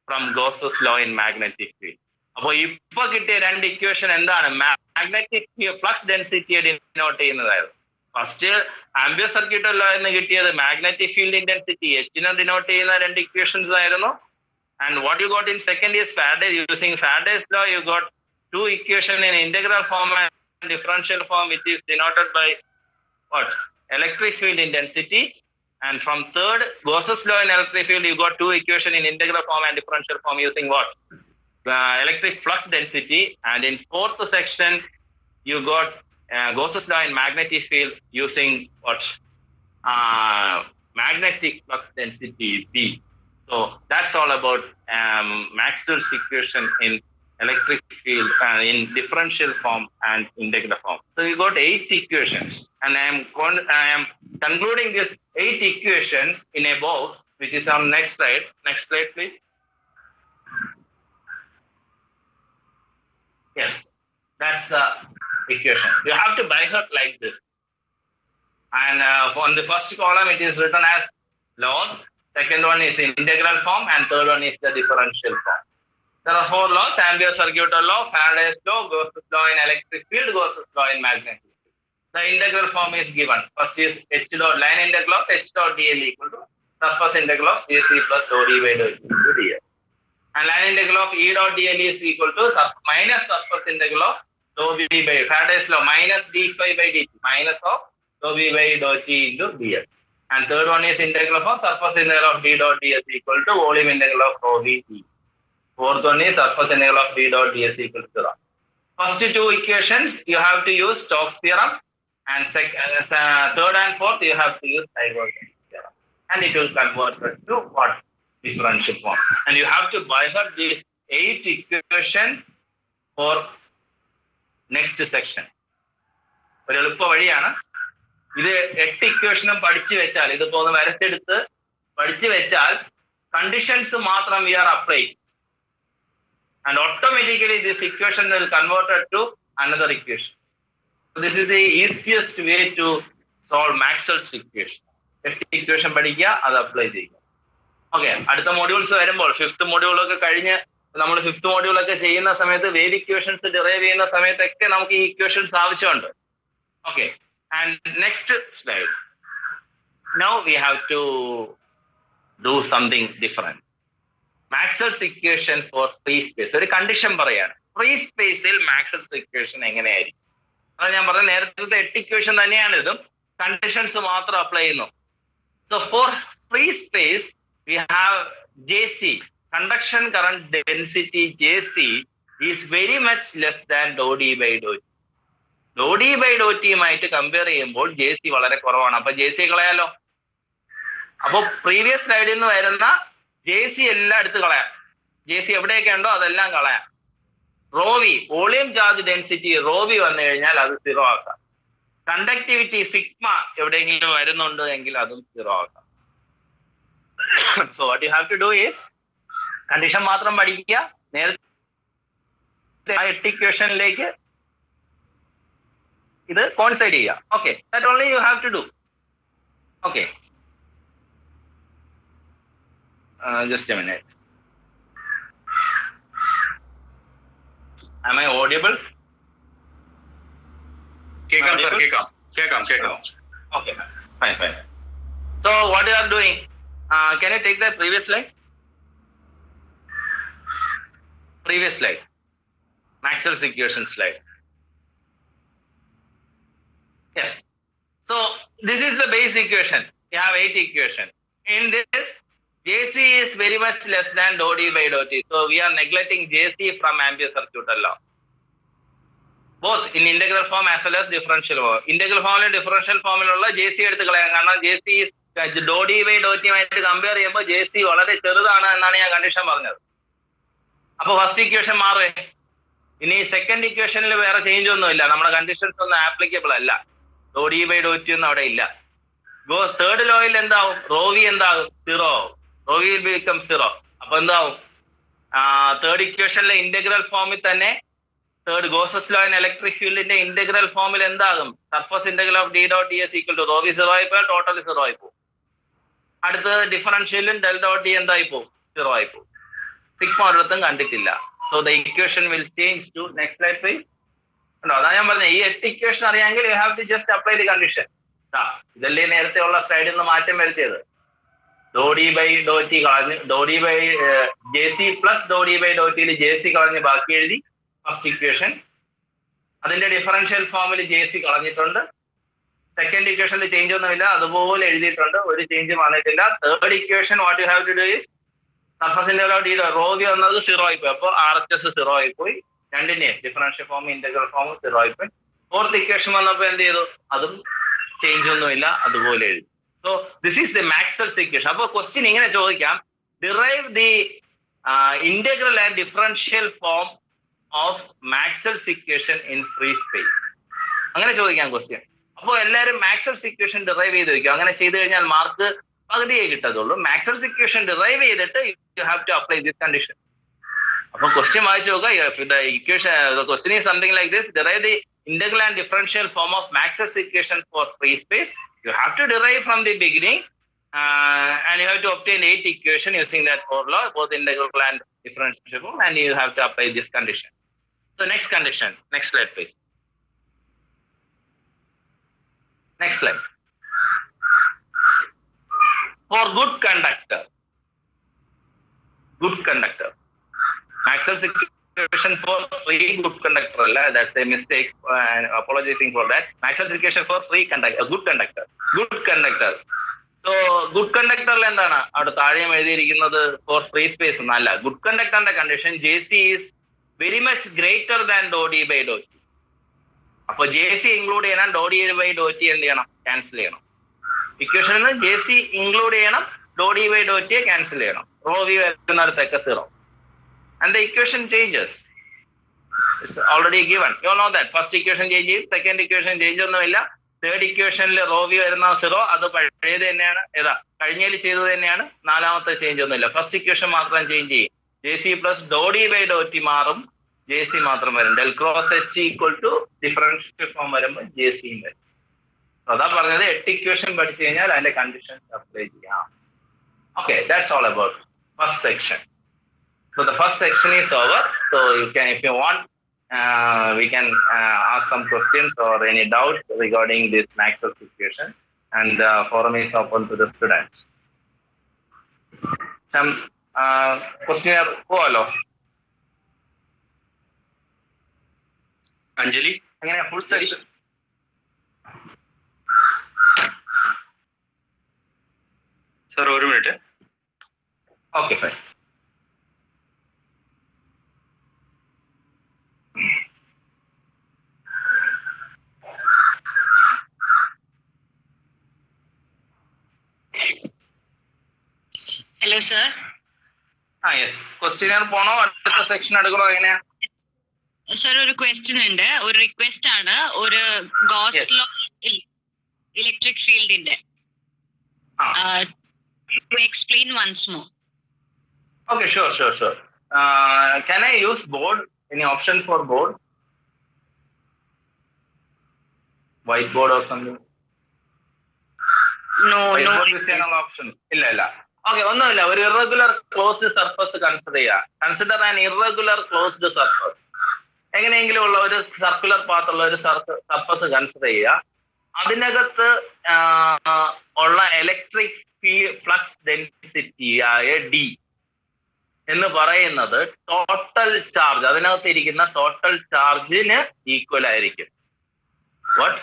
from Gauss's law in magnetic field. അപ്പോൾ ഇപ്പൊ കിട്ടിയ രണ്ട് equation എന്താണ്? Magnetic flux ഡെൻസിറ്റിയെ ഡിനോട്ട് ചെയ്യുന്നതായിരുന്നു. ഫസ്റ്റ് ആംബിയർ സർക്യൂട്ട് ലോ എന്ന് കിട്ടിയത് മാഗ്നറ്റിക് ഫീൽഡ് ഇന്റൻസിറ്റി എച്ചിനെ ഡിനോട്ട് ചെയ്യുന്ന രണ്ട് ഇക്വേഷൻസ് ആയിരുന്നു. And what you got in second is Faraday's. Using Faraday's law you got two equation in integral form and differential form which is denoted by what? Electric field intensity. And from third Gauss's law in electric field, you got two equation in integral form and differential form using what? Electric flux density. And in fourth section, you got Gauss's law in magnetic field using what? Magnetic flux density B. So that's all about Maxwell's equation in electric field in differential form and integral form. So we got 8 equations, and I am concluding this 8 equations in a box, which is on next slide. Next slide, please. Yes, that's the equation. You have to by heart like this. And on the first column, it is written as laws. Second one is in integral form, and third one is the differential form. There are 4 laws: Ampere circuit law, Faraday's law, Gauss's law in electric field, Gauss's law in magnetic field. The integral form is given. First is H dot line integral of H dot dl equal to surface integral of dc plus dou d by dou into dl. And line integral of E dot dl is equal to minus surface integral of dou v by Faraday's law minus d phi by dt minus of dou v by dou t into dl. And third one is integral of surface integral of d dot ds equal to volume integral of rho v t. Fourth one is surface integral of d dot ds equal to 0. First two equations you have to use Stokes theorem, and third and fourth you have to use divergence theorem, and it will convert to what? Differential form. And you have to by heart these 8 equations for next section. ഒരു എളുപ്പ വഴിയാണ് ഇത്. 8 ഇക്വേഷനും പഠിച്ചു വെച്ചാൽ, ഇതിപ്പോ ഒന്ന് വരച്ചെടുത്ത് പഠിച്ചു വെച്ചാൽ കണ്ടീഷൻസ് മാത്രം we are applying, and automatically this equation will convert it to another equation. So this is the easiest way to solve Maxwell's equation. 8 equation പഠിക്കുക, അത് അപ്ലൈ ചെയ്യുക. ഓക്കെ, അടുത്ത മോഡ്യൂൾസ് വരുമ്പോൾ 5th മോഡ്യൂൾ ഒക്കെ കഴിഞ്ഞ് നമ്മൾ 5th മോഡ്യൂൾ ഒക്കെ ചെയ്യുന്ന സമയത്ത് വേവ് ഇക്വേഷൻസ് ഡിറൈവ് ചെയ്യുന്ന സമയത്തൊക്കെ നമുക്ക് ഈ ഇക്വേഷൻസ് ആവശ്യമുണ്ട്. Okay, and next slide. Now we have to do something different. Maxwell's equation for free space. ഒരു കണ്ടീഷൻ പറയാണ്, ഫ്രീ സ്പേസിൽ മാക്സ്വെൽസ് ഇക്വേഷൻ എങ്ങനെയായിരിക്കും? അത് ഞാൻ പറഞ്ഞ നേരത്തെ 8 ഇക്വേഷൻ തന്നെയാണ് ഇതും, കണ്ടീഷൻസ് മാത്രം അപ്ലൈ ചെയ്യുന്നു. So four free space we have JC, conduction current density JC is very much less than dou d by dou t. Dou d by dou t യുമായിട്ട് കമ്പയർ ചെയ്യുമ്പോൾ JC വളരെ കുറവാണ്. അപ്പൊ JC കളയാലോ. അപ്പൊ previous സ്ലൈഡിൽ നിന്ന് വരുന്ന JC എല്ലാം എടുത്ത് കളയാം. JC എവിടെയൊക്കെ ഉണ്ടോ അതെല്ലാം കളയാം. റോവി വോളിയം ചാർജ് ഡെൻസിറ്റി റോവി വന്നു കഴിഞ്ഞാൽ അത് 0 ആക്കാം. കണ്ടക്ടിവിറ്റി സിഗ്മ എവിടെയെങ്കിലും വരുന്നുണ്ട് എങ്കിൽ അതും 0 ആക്കാം. So what you have to do is condition മാത്രം പഠിക്കുക, നേരത്തെ 8 ഇക്വേഷനിലേക്ക് ഇത് കോൺസൈഡ് ചെയ്യുക. Okay, that only you have to do. Okay, just a minute. Am I audible? കേൾക്കാം സർ, കേൾക്കാം. Okay, fine. So what you are doing? Can you take the previous slide? Maxwell's equation slide. Yes. So this is the base equation. You have 8 equations. In this, JC is very much less than dou d by dou t. So we are neglecting JC from ambient circuit law. Both in integral form as well as differential form. Integral form and differential form JC എടുത്ത് കളയാം. കാരണം JC is dou d by dou t ആയിട്ട് compare ചെയ്യുമ്പോൾ JC വളരെ ചെറുതാണ് എന്നാണ് ഞാൻ condition പറഞ്ഞത്. അപ്പൊ ഫസ്റ്റ് ഇക്വേഷൻ മാറുവേ. ഇനി സെക്കൻഡ് ഇക്വേഷനിൽ വേറെ ചേഞ്ച് ഒന്നുമില്ല. നമ്മുടെ കണ്ടീഷൻസ് ഒന്നും ആപ്ലിക്കബിൾ അല്ല. dou d by dou t ഒന്നും അവിടെ ഇല്ല. തേർഡ് ലോയിൽ എന്താവും? റോ വി എന്താകും? 0 ആവും. Rho v will become 0. അപ്പൊ എന്താവും? തേർഡ് ഇക്വേഷനിലെ ഇന്റഗ്രൽ ഫോമിൽ തന്നെ third Gauss's law in electric ഫീൽഡിന്റെ ഇന്റഗ്രൽ ഫോമിൽ എന്താകും? Surface integral of D dot D S equal to rho v 0 ആയി പോകും, ടോട്ടൽ 0 ആയി പോകും. അടുത്തത് ഡിഫറൻഷ്യലും ഡെൽ ഡോട്ട് ഡി എന്തായി പോകും? 0 ആയി പോകും. സിഗ്മ ഒരിടത്തും കണ്ടിട്ടില്ല. So the equation will change to next slide please. ഉണ്ടോ? അതാ ഞാൻ പറഞ്ഞത്, ഈ 8 ഇക്വേഷൻ അറിയാമെങ്കിൽ you have to just apply the condition. ഇതല്ലേ നേരത്തെ ഉള്ള സ്ലൈഡിൽ നിന്ന് മാറ്റം വരുത്തിയത്. Dou D by Dr T കളഞ്ഞ് dou D by J C plus Dr D by dou ടിയിൽ ജെ സി കളഞ്ഞ് ബാക്കി എഴുതി ഫസ്റ്റ് ഇക്വേഷൻ. അതിന്റെ ഡിഫറൻഷ്യൽ ഫോമിൽ ജെ സി കളഞ്ഞിട്ടുണ്ട്. സെക്കൻഡ് ഇക്വേഷനിൽ ചേഞ്ച് ഒന്നുമില്ല, അതുപോലെ എഴുതിയിട്ടുണ്ട്, ഒരു ചേഞ്ചും വന്നിട്ടില്ല. Third equation what you have to do is surface integral of d rho v വന്നത് 0 ആയി പോയി. അപ്പോൾ ആർ എച്ച് എസ് 0 ആയി പോയി. രണ്ടിന്റെയും ഡിഫറൻഷ്യൽ ഫോം ഇന്റഗ്രൽ ഫോം 0 ആയി പോയി. ഫോർത്ത് ഇക്വേഷൻ വന്നപ്പോൾ എന്ത് ചെയ്തു? അതും ചേഞ്ച് ഒന്നുമില്ല, അതുപോലെ എഴുതി. So this is the Maxwell's equation. അപ്പോൾ ക്വസ്റ്റ്യൻ ഇങ്ങനെ ചോദിക്കാം, derive the integral and differential form of Maxwell's equation in free space. അങ്ങനെ ചോദിക്കാം ക്വസ്റ്റ്യൻ. അപ്പോൾ എല്ലാവരും മാക്സ്വെൽസ് ഇക്വേഷൻ ഡിറൈവ് ചെയ്ത് വെക്കും. അങ്ങനെ ചെയ്ത് കഴിഞ്ഞാൽ മാർക്ക് പകുതിയേ കിട്ടത്തുള്ളൂ. മാക്സ്വെൽസ് ഇക്വേഷൻ ഡിറൈവ് ചെയ്തിട്ട് you have to apply this condition. അപ്പോൾ ക്വസ്റ്റ്യൻ വായിച്ചു നോക്കുക. The equation, the question is something like this: derive the integral and differential form of Maxwell's equation for free space. You have to derive from the beginning and you have to obtain 8 equation using that formula, both integral and differential form, and you have to apply this condition. So next condition, next slide please. Next slide. For good conductor, Maxwell's equation for free good conductor alla, that's a mistake and apologizing for that. Maxwell's equation for free conductor, good conductor. So good conductor la endana avada thaayam ezhudiyirikkunnathu for free space ennalla. Good conductor ന്റെ condition JC is very much greater than dou d by dou t. appo JC include cheyanam, dou d by dou t endu cheyanam? Cancel cheyanam. equation il JC include cheyanam, dou d by dou t cancel cheyanam. rho v varunnadathe 0. And the equation changes. It's already given. You all know that. First equation changes, second equation change ഒന്നുമില്ല. Third ഇക്വേഷനിൽ raw V വരുന്ന 0, അത് പഴയത് തന്നെയാണ്. ഏതാ കഴിഞ്ഞതിൽ ചെയ്തത് തന്നെയാണ്. നാലാമത്തെ ചേഞ്ച് ഒന്നുമില്ല. ഫസ്റ്റ് ഇക്വേഷൻ മാത്രം ചേഞ്ച് ചെയ്യും. J C plus Dr D by Dr t മാറും, ജെ സി മാത്രം വരും. Del cross h equal to differential form വരുമ്പോൾ ജെ സിയും വരും. അതാ പറഞ്ഞത്, 8 ഇക്വേഷൻ പഠിച്ചു കഴിഞ്ഞാൽ അതിന്റെ കണ്ടീഷൻസ് അപ്ലൈ ചെയ്യാം. Okay, that's all about first section. So the first section is over. So you can, if you want, we can ask some questions or any doubts regarding this Maxwell's equation, and the forum is open to the students. Some questionnaire follow. Anjali, അങ്ങനെ full section. Sir, ഒരു minute. Okay, fine. Hello, sir. Yes. Questionnaire പോണോ അടുത്ത section എടുക്കണോ എങ്ങനെയാ? Sir, ഒരു question ഉണ്ട്, ഒരു request ആണ്. ഒരു ഗോസ് ലോ ഇലക്ട്രിക് ഫീൽഡിന്റെ to explain once more. Okay, sure. Can I use board? Any option for board? Whiteboard or something? No. Is an option. ഇല്ല. Okay, ഒന്നുമില്ല. ഒരു irregular closed surface കൺസിഡർ ചെയ്യുക. Consider an irregular closed surface. എങ്ങനെയെങ്കിലും ഉള്ള ഒരു circular path ഉള്ള ഒരു surface consider ചെയ്യുക. അതിനകത്ത് ഉള്ള ഇലക്ട്രിക് ഫ്ലക്സ് ഡെൻസിറ്റി ആയ ഡി എന്ന് പറയുന്നത് ടോട്ടൽ ചാർജ്, അതിനകത്ത് ഇരിക്കുന്ന ടോട്ടൽ ചാർജിന് ഈക്വൽ ആയിരിക്കും. What?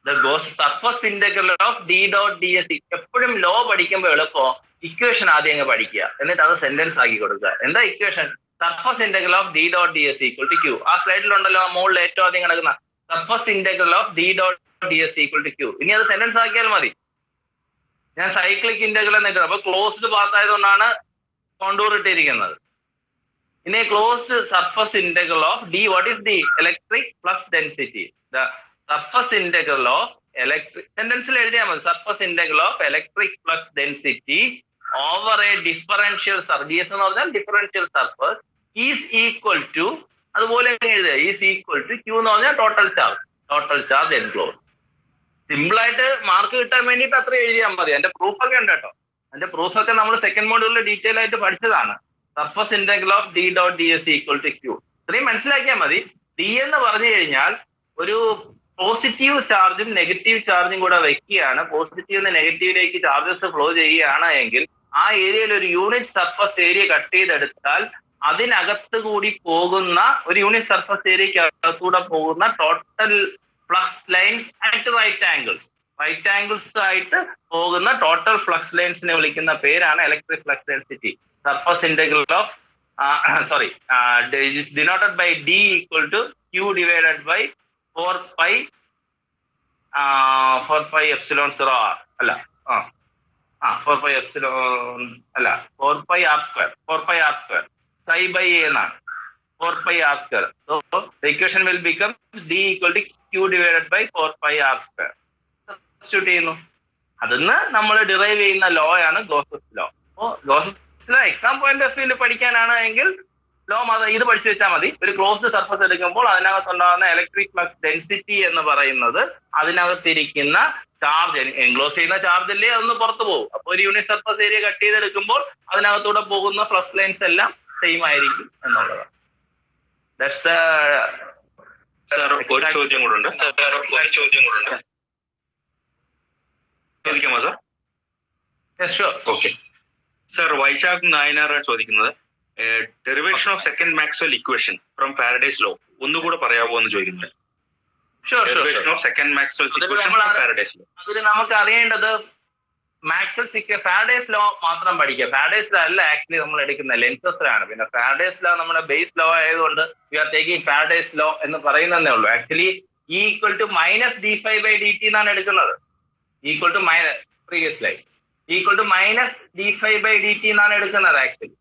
the Gauss surface integral of d dot ds. എപ്പോഴും ലോ പഠിക്കുമ്പോൾ എളുപ്പം ഇക്വേഷൻ ആദ്യം അങ്ങ് പഠിക്കുക, എന്നിട്ട് അത് സെന്റൻസ് ആക്കി കൊടുക്കുക. എന്താ equation? Surface integral of d dot ds equal to q. ആ സ്ലൈഡിലുണ്ടല്ലോ മുകളിൽ ഏറ്റവും ആദ്യം കിടക്കുന്ന surface integral of d dot ds equal to q. ഇനി അത് സെന്റൻസ് ആക്കിയാൽ മതി. ഞാൻ സൈക്ലിക് ഇന്റഗ്രൽ എന്നിട്ട് അപ്പൊ ക്ലോസ്ഡ് പാത്ത് ആയതുകൊണ്ടാണ് കോണ്ടൂർ ഇട്ടിരിക്കുന്നത്. ഇനി closed surface integral of d, what is the electric flux density? The surface integral of electric, സെന്റൻസിൽ എഴുതിയാൽ മതി, surface integral of electric flux density over a differential surface എന്ന് പറഞ്ഞാൽ differential surface is equal to, അതുപോലെ എഴുതുക, is equal to q എന്ന് പറഞ്ഞാൽ total charge enclose. Simple ആയിട്ട് മാർക്ക് കിട്ടാൻ വേണ്ടിയിട്ട് അത്ര എഴുതിയാൽ മതി. അതിന്റെ പ്രൂഫൊക്കെ ഉണ്ട് കേട്ടോ. അതിന്റെ പ്രൂഫൊക്കെ നമ്മൾ സെക്കൻഡ് മോഡ്യൂളിൽ ഡീറ്റെയിൽ ആയിട്ട് പഠിച്ചതാണ്. Surface integral of d dot ds equal to q. ഇത്രയും മനസ്സിലാക്കിയാൽ മതി. d എന്ന് പറഞ്ഞു കഴിഞ്ഞാൽ ഒരു പോസിറ്റീവ് ചാർജും നെഗറ്റീവ് ചാർജും കൂടെ വെക്കുകയാണ്. പോസിറ്റീവ് നിന്ന് നെഗറ്റീവിലേക്ക് ചാർജസ് ഫ്ലോ ചെയ്യുകയാണ് എങ്കിൽ ആ ഏരിയയിൽ ഒരു യൂണിറ്റ് സർഫസ് ഏരിയ കട്ട് ചെയ്തെടുത്താൽ അതിനകത്ത് കൂടി പോകുന്ന ഒരു യൂണിറ്റ് സർഫസ് ഏരിയക്ക് അകത്തൂടെ പോകുന്ന total flux lines at right angles ആയിട്ട് പോകുന്ന ടോട്ടൽ ഫ്ലക്സ് ലൈൻസിനെ വിളിക്കുന്ന പേരാണ് electric flux density. Surface integral of is denoted by d equal to q divided by 4 pi epsilon 0 r അല്ല 4 pi epsilon അല്ല 4 pi r square psi by a എന്നാണ് 4 pi r square. So the equation will become d equal to q divided by 4 pi r square. Substitute ചെയ്യുന്നു. അതിന്ന് നമ്മൾ derive ചെയ്യുന്ന law ആണ് Gauss's law. അപ്പോൾ Gauss's law exam point of വ്യൂവിൽ പഠിക്കാനാണ് എങ്കിൽ ലോ ഇത് പഠിച്ചു വെച്ചാൽ മതി. ഒരു ക്ലോസ്ഡ് സർഫസ് എടുക്കുമ്പോൾ അതിനകത്തുണ്ടാകുന്ന ഇലക്ട്രിക് ഫ്ലക്സ് ഡെൻസിറ്റി എന്ന് പറയുന്നത് അതിനകത്തിരിക്കുന്ന ചാർജ്, എൻക്ലോസ് ചെയ്യുന്ന ചാർജ് അല്ലേ അതൊന്ന് പുറത്തു പോകും. അപ്പോൾ ഒരു യൂണിറ്റ് സർഫസ് ഏരിയ കട്ട് ചെയ്തെടുക്കുമ്പോൾ അതിനകത്തൂടെ പോകുന്ന ഫ്ലക്സ് ലൈൻസ് എല്ലാം സെയിം ആയിരിക്കും എന്നുള്ളതാണ്. ദാറ്റ്സ് ദ ഒരു ചോദ്യം കൂടെ ഉണ്ട്. ചോദിക്കാമോ സാർ? ഓക്കെ സാർ, വൈശാഖ് നായനാറാണ് ചോദിക്കുന്നത്, derivation of second Maxwell equation from Faraday's law ഒന്നുകൂടെ പറയാമോ എന്ന് ചോദിക്കുന്നത്. Derivation of second Maxwell equation from Faraday's law. അതിൽ നമുക്ക് അറിയേണ്ടത് ഫാരഡേസ് ലോ മാത്രം പഠിക്കുക. ഫാരഡേസ് ലോ അല്ല ആക്ച്വലി നമ്മൾ എടുക്കുന്ന ലെൻസസിലാണ്. പിന്നെ ഫാരഡേസ് ലോ നമ്മുടെ ബേസ് ലോ ആയതുകൊണ്ട് we are taking Faraday's law എന്ന് പറയുന്നതേ ഉള്ളൂ. Actually E equal to minus d5/dt എന്നാണ് എടുക്കുന്നത്. Equal to previous line equal to minus d5/dt എന്നാണ് എടുക്കുന്നത്. ആക്ച്വലി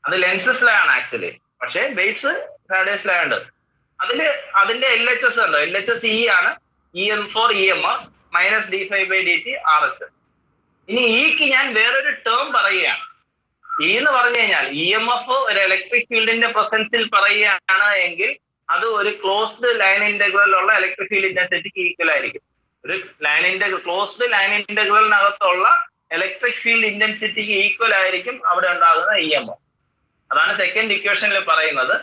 അത് ലെൻസസിലാണ് ആക്ച്വലി, പക്ഷേ ബേസ് ഫാരഡേസിലുണ്ട്. അതിന്റെ LHS ഉണ്ട്. LHS E ആണ്. EM for EMF minus d5/dt RHS. ഇനി ഇക്ക് ഞാൻ വേറൊരു ടേം പറയുകയാണ്. E എന്ന് പറഞ്ഞു കഴിഞ്ഞാൽ EMF ഒരു ഇലക്ട്രിക് ഫീൽഡിന്റെ പ്രസൻസിൽ പറയുകയാണ് എങ്കിൽ അത് ഒരു ക്ലോസ്ഡ് ലൈൻ ഇന്റഗ്രൽ ഉള്ള ഇലക്ട്രിക് ഫീൽഡ് ഇന്റൻസിറ്റിക്ക് ഈക്വൽ ആയിരിക്കും. ഒരു ക്ലോസ്ഡ് ലൈൻ ഇന്റഗ്രലിനകത്തുള്ള ഇലക്ട്രിക് ഫീൽഡ് ഇന്റൻസിറ്റിക്ക് ഈക്വൽ ആയിരിക്കും അവിടെ ഉണ്ടാകുന്ന EMF. അതാണ് സെക്കൻഡ് ഇക്വേഷനിൽ പറയുന്നത്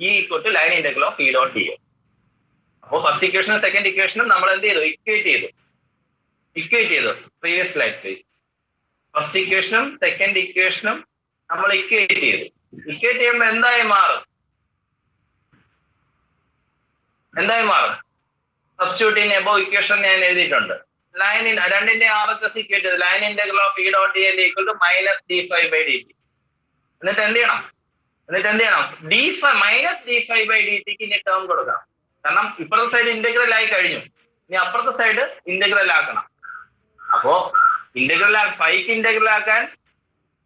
E equal to line integral of E dot ds. അപ്പോൾ ഫസ്റ്റ് ഇക്വേഷനും സെക്കൻഡ് ഇക്വേഷനും നമ്മൾ എന്ത് ചെയ്തു? ഇക്വേറ്റ് ചെയ്തു. Previous slide please. ഫസ്റ്റ് ഇക്വേഷനും സെക്കൻഡ് ഇക്വേഷനും നമ്മൾ ഇക്വേറ്റ് ചെയ്യുമ്പോൾ എന്തായി മാറും? സബ്സ്റ്റിറ്റ്യൂട്ട് ഇൻ എബോവ് ഇക്വേഷൻ ഞാൻ എഴുതിയിട്ടുണ്ട്. രണ്ടിന്റെ RHS ഇക്വേറ്റ് ചെയ്തു. Line integral of E dot dl equal to minus d5/dt. എന്നിട്ട് എന്ത് ചെയ്യണം? മൈനസ് d5/dt ഇനി ടേം കൊടുക്കണം. കാരണം ഇപ്പുറത്തെ സൈഡ് ഇന്റഗ്രൽ ആയി കഴിഞ്ഞു. ഇനി അപ്പുറത്തെ സൈഡ് ഇന്റഗ്രൽ ആക്കണം. അപ്പോ ഫൈക്ക് ഇന്റഗ്രൽ ആക്കാൻ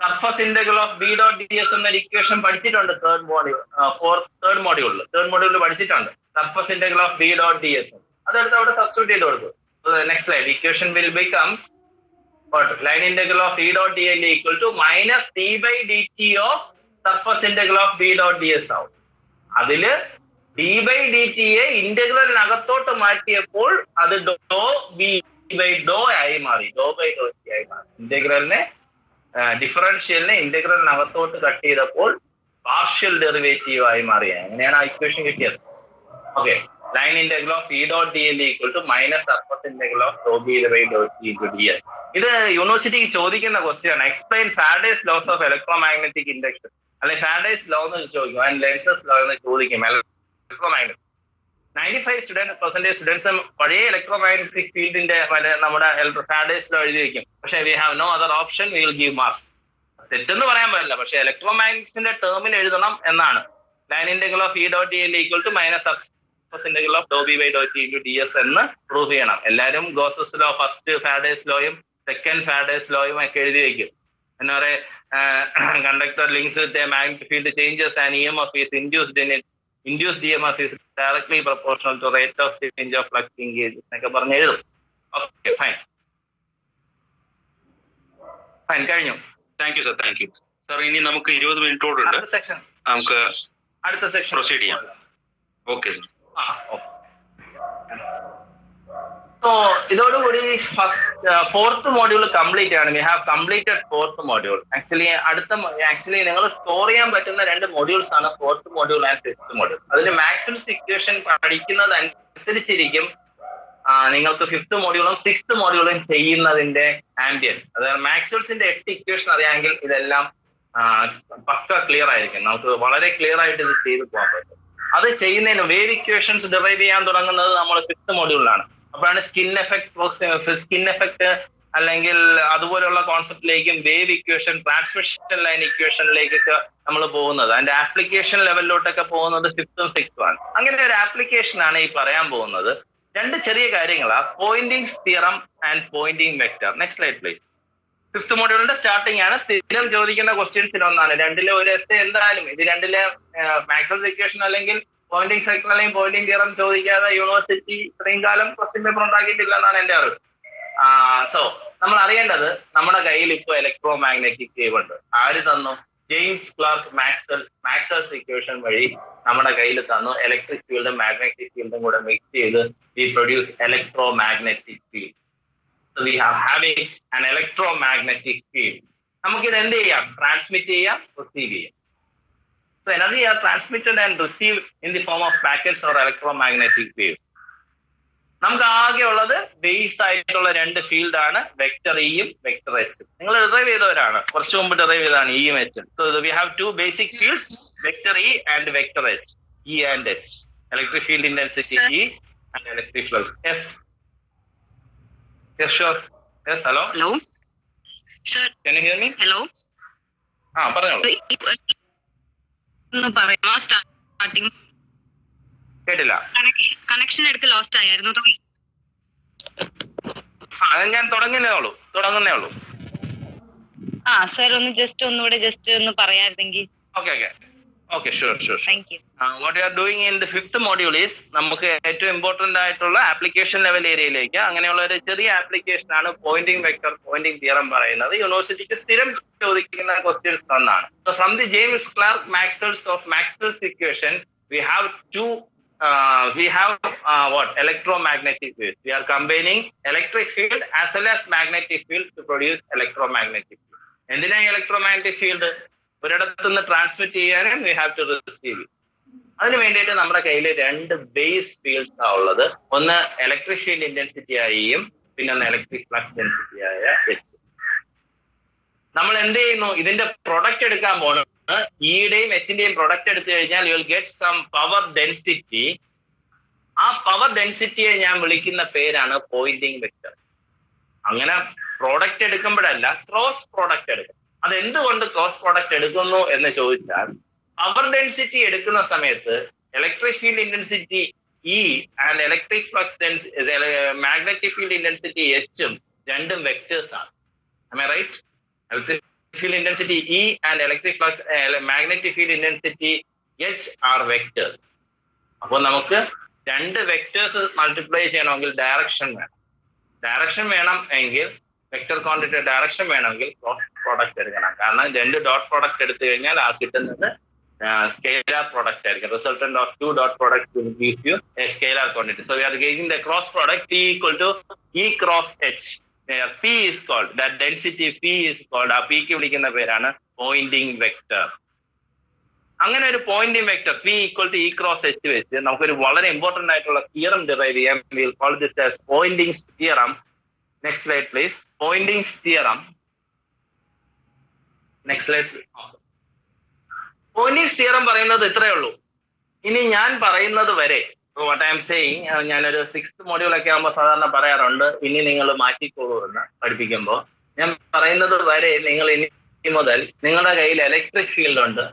surface integral of b dot ds എന്നൊരു ഇക്വേഷൻ പഠിച്ചിട്ടുണ്ട് തേർഡ് മോഡ്യൂളിൽ പഠിച്ചിട്ടുണ്ട്. Surface integral of b dot ds അതെടുത്ത് അവിടെ സബ്സ്റ്റിറ്റ്യൂട്ട് ചെയ്ത് കൊടുക്കും. Next slide equation will become line integral of E dot dl equal to minus d/dt of surface integral of b dot ds ആവും. അതില് d/dt യെ ഇന്റഗ്രലിനകത്തോട്ട് മാറ്റിയപ്പോൾ അത് ഡോ ആയി മാറി. ഇന്റഗ്രലിനെ ഡിഫറൻഷ്യലിനെ ഇന്റഗ്രലിനകത്തോട്ട് കട്ട് ചെയ്തപ്പോൾ പാർഷ്യൽ ഡെറിവേറ്റീവ് ആയി മാറി. അങ്ങനെയാണ് ആ ഇക്വേഷൻ കിട്ടിയത്. Okay, line integral of E dot dl equal to minus surface integral of ds. ഇത് യൂണിവേഴ്സിറ്റിക്ക് ചോദിക്കുന്ന ക്വസ്റ്റ്യൻ ആണ്. Explain Faraday's laws of electromagnetic induction, അല്ലെ ഫാരഡേസ് ലോ എന്ന് ചോദിക്കും, ആൻഡ് ലെൻസസ് ലോ എന്ന് ചോദിക്കും. ഇലക്ട്രോമാഗ്നറ്റിക് 95% സ്റ്റുഡൻസും പഴയ ഇലക്ട്രോമാഗ്നറ്റിക് ഫീൽഡിന്റെ നമ്മുടെ ഫാരഡേസ് ലോ എഴുതി വെക്കും. പക്ഷെ we have no other option, we will give marks. തെറ്റെന്ന് പറയാൻ പറ്റില്ല, പക്ഷെ ഇലക്ട്രോമാഗ്നറ്റിക്സിന്റെ ടേമിൽ എഴുതണം എന്നാണ്. Line integral of E dot L equal to minus surface integral of Dr B by Dr T into D S എന്ന് പ്രൂവ് ചെയ്യണം. എല്ലാവരും ഗോസസ് ലോ ഫസ്റ്റ് ഫാരഡേസ് ലോയും സെക്കൻഡ് ഫാരഡേസ് ലോയും ഒക്കെ എഴുതി വെക്കും. എന്താ പറയുക, conductor links with a magnetic field changes and EMF is induced in it. Induced EMF is directly proportional to rate of change of flux linkage എന്നൊക്കെ പറഞ്ഞ് എഴുതും. ഓക്കെ, ഫൈൻ കഴിഞ്ഞു. Thank you sir, thank you sir. ഇനി നമുക്ക് 20 മിനിറ്റോടുണ്ട്, നമുക്ക് അടുത്ത section proceed ചെയ്യാം. Okay sir. So ഇതോടുകൂടി ഫോർത്ത് മോഡ്യൂൾ കംപ്ലീറ്റ് ആണ്. We have completed fourth module. Actually നിങ്ങൾ സ്റ്റോർ ചെയ്യാൻ പറ്റുന്ന 2 മോഡ്യൂൾസ് ആണ് fourth module and fifth module. അതിൽ മാക്സ്വെൽസ് ഇക്വേഷൻ പഠിക്കുന്നത് അനുസരിച്ചിരിക്കും നിങ്ങൾക്ക് ഫിഫ്ത്ത് മോഡ്യൂളും സിക്സ്ത് മോഡ്യൂളും ചെയ്യുന്നതിന്റെ ആംബിയൻസ്. അതായത് മാക്സ്വെൽസിന്റെ 8 ഇക്വേഷൻ അറിയാമെങ്കിൽ ഇതെല്ലാം പക്ക ക്ലിയർ ആയിരിക്കും. നമുക്ക് വളരെ ക്ലിയർ ആയിട്ട് ഇത് ചെയ്തു പോകാൻ പറ്റും. അത് ചെയ്യുന്നതിന് വേവ് ഇക്വേഷൻസ് ഡിറൈവ് ചെയ്യാൻ തുടങ്ങുന്നത് നമ്മൾ ഫിഫ്ത്ത് മോഡ്യൂളിലാണ്. അപ്പോഴാണ് സ്കിൻ എഫക്ട് അല്ലെങ്കിൽ അതുപോലെയുള്ള കോൺസെപ്റ്റിലേക്കും വേവ് ഇക്വേഷൻ, ട്രാൻസ്മിഷൻ ലൈൻ ഇക്വേഷനിലേക്കൊക്കെ നമ്മൾ പോകുന്നത്. അതിന്റെ ആപ്ലിക്കേഷൻ ലെവലിലോട്ടൊക്കെ പോകുന്നത് ഫിഫ്ത്തും സിക്സ്തും ആണ്. അങ്ങനെ ഒരു ആപ്ലിക്കേഷൻ ആണ് ഈ പറയാൻ പോകുന്നത്. 2 ചെറിയ കാര്യങ്ങളാണ്, Poynting theorem and Poynting vector. Next slide please. Fifth മോഡ്യൂളിന്റെ സ്റ്റാർട്ടിംഗ് ആണ്. സ്ഥിരം ചോദിക്കുന്ന ക്വസ്റ്റ്യൻസിന് ഒന്നാണ്. 2-ലെ ഒരു എസ്സേ എന്തായാലും ഇത് 2-ലെ മാക്സ്വെൽസ് ഇക്വേഷൻ അല്ലെങ്കിൽ പോയിന്റിംഗ് സെക്ടർ അല്ലെങ്കിൽ പോയിന്റിംഗ് തിയറം ചോദിക്കാതെ യൂണിവേഴ്സിറ്റി ഇത്രയും കാലം ക്വസ്റ്റ്യൻ പേപ്പർ ഉണ്ടാക്കിയിട്ടില്ല എന്നാണ് എന്റെ അറിവ്. സോ നമ്മൾ അറിയേണ്ടത്, നമ്മുടെ കയ്യിൽ ഇപ്പോൾ ഇലക്ട്രോ മാഗ്നറ്റിക് വേവ് ഉണ്ട്. ആര് തന്നു? ജെയിംസ് ക്ലാർക്ക് മാക്സ്വെൽസ് ഇക്വേഷൻ വഴി നമ്മുടെ കയ്യിൽ തന്നു. ഇലക്ട്രിക് ഫീൽഡും മാഗ്നറ്റിക് ഫീൽഡും കൂടെ മിക്സ് ചെയ്ത് we produce electromagnetic field. So we are having an electromagnetic field. നമുക്കിത് എന്ത് ചെയ്യാം? ട്രാൻസ്മിറ്റ് ചെയ്യാം, റിസീവ് ചെയ്യാം. So energy are transmitted and received in the form of packets or electromagnetic waves. നമുക്ക് ആകെ ഉള്ളത് ബേസ് ആയിട്ടുള്ള 2 ഫീൽഡ് ആണ്, വെക്ടർ ഇയും വെക്ടർ എച്ചും. നിങ്ങൾ ഡിറൈവ് ചെയ്തവരാണ്, കുറച്ചു മുമ്പ് ഡിറൈവ് ചെയ്തതാണ് ഇയും എച്ചും. So we have 2 basic fields, vector E and vector H. E and H, electric field intensity E and electric flux S. Yes, sure. Yes, hello. Hello. Sir. Can you hear me? Hello. പറഞ്ഞോളൂ. ഒന്ന് പറയാമോ? Starting കേട്ടില്ല. Connection എടുത്ത് lost ആയിരുന്നു. അത് ഞാൻ തുടങ്ങുന്നേ ഉള്ളൂ. Sir ഒന്നുകൂടെ ഒന്ന് പറയായിരുന്നെങ്കിൽ. Okay, sure. Thank you. What we are doing in the fifth module is നമുക്ക് ഏറ്റവും ഇമ്പോർട്ടന്റ് ആയിട്ടുള്ള ആപ്ലിക്കേഷൻ ലെവൽ ഏരിയയിലേക്ക്, അങ്ങനെയുള്ള ഒരു ചെറിയ ആപ്ലിക്കേഷൻ ആണ് പോയിന്റിംഗ് വെക്ടർ, പോയിന്റിംഗ് തിയറം പറയുന്നത്. യൂണിവേഴ്സിറ്റിക്ക് സ്ഥിരം ചോദിക്കുന്ന ക്വസ്റ്റ്യൻസ് ഒന്നാണ്. So from the James Clerk Maxwell's equation, we have what? Electromagnetic waves. We are combining electric field as well as magnetic field to produce electromagnetic field. എന്തിനാ electromagnetic field? ഒരിടത്തു നിന്ന് transmit ചെയ്യാനും we have to receive. അതിന് വേണ്ടിയിട്ട് നമ്മുടെ കയ്യിൽ 2 base fields ആ ഉള്ളത്. ഒന്ന് ഇലക്ട്രിക് ഫീൽഡ് ഇന്റൻസിറ്റി ആയ ഇയും, പിന്നെ ഒന്ന് ഇലക്ട്രിക് ഫ്ലക്സ് ഡെൻസിറ്റി ആയ എച്ച്. നമ്മൾ എന്ത് ചെയ്യുന്നു? ഇതിന്റെ പ്രൊഡക്റ്റ് എടുക്കാൻ പോകുന്നത്. ഇയുടെയും എച്ചിന്റെയും പ്രൊഡക്റ്റ് എടുത്തു കഴിഞ്ഞാൽ you will get some power density. ആ പവർ ഡെൻസിറ്റിയെ ഞാൻ വിളിക്കുന്ന പേരാണ് പോയിന്റിംഗ് വെക്ടർ. അങ്ങനെ പ്രോഡക്റ്റ് എടുക്കുമ്പോഴല്ല, ക്രോസ് പ്രോഡക്റ്റ് എടുക്കണം. അതെന്തുകൊണ്ട് ക്രോസ് പ്രോഡക്റ്റ് എടുക്കുന്നു എന്ന് ചോദിച്ചാൽ, പവർ ഡെൻസിറ്റി എടുക്കുന്ന സമയത്ത് electric field intensity E and electric flux magnetic field intensity എച്ചും 2 വെക്ടേഴ്സ് ആണ്. Am I right? Electric field intensity E and electric flux magnetic field intensity H are vectors. അപ്പോൾ നമുക്ക് 2 vectors multiply ചെയ്യണമെങ്കിൽ direction വേണം എങ്കിൽ vector quantity direction വേണമെങ്കിൽ cross product എടുക്കണം. കാരണം 2 ഡോട്ട് പ്രോഡക്റ്റ് എടുത്തു കഴിഞ്ഞാൽ ആ കിട്ടുന്നത് സ്കെയിലാർ പ്രോഡക്റ്റ് ആയിരിക്കും. Resultant of 2 dot product gives you a scalar quantity. So we are getting the cross product P equal to E cross H. P is called, that density P is called, ആ P ക്ക് വിളിക്കുന്ന പേരാണ് Poynting vector. അങ്ങനെ ഒരു Poynting vector P equal to E cross H വെച്ച് നമുക്കൊരു വളരെ important ആയിട്ടുള്ള തിയറം ഡിറൈവ് ചെയ്യാം. We will call this as Poynting's theorem. Next slide please. Poynting's theorem. Next slide please. Poynting's theorem പറയുന്നത് ഇത്രയേ ഉള്ളൂ. ഇനി ഞാൻ പറയുന്നത് വരെ വാട്ട് ഐ എം സെയിങ്, ഞാനൊരു 6th മൊഡ്യൂളൊക്കെ ആകുമ്പോൾ സാധാരണ പറയാറുണ്ട് ഇനി നിങ്ങൾ മാറ്റിക്കോളൂ എന്ന് പഠിപ്പിക്കുമ്പോൾ. ഞാൻ പറയുന്നത് വരെ നിങ്ങൾ ഇനി മുതൽ നിങ്ങളുടെ കയ്യിൽ ഇലക്ട്രിക് ഫീൽഡ് ഉണ്ട്,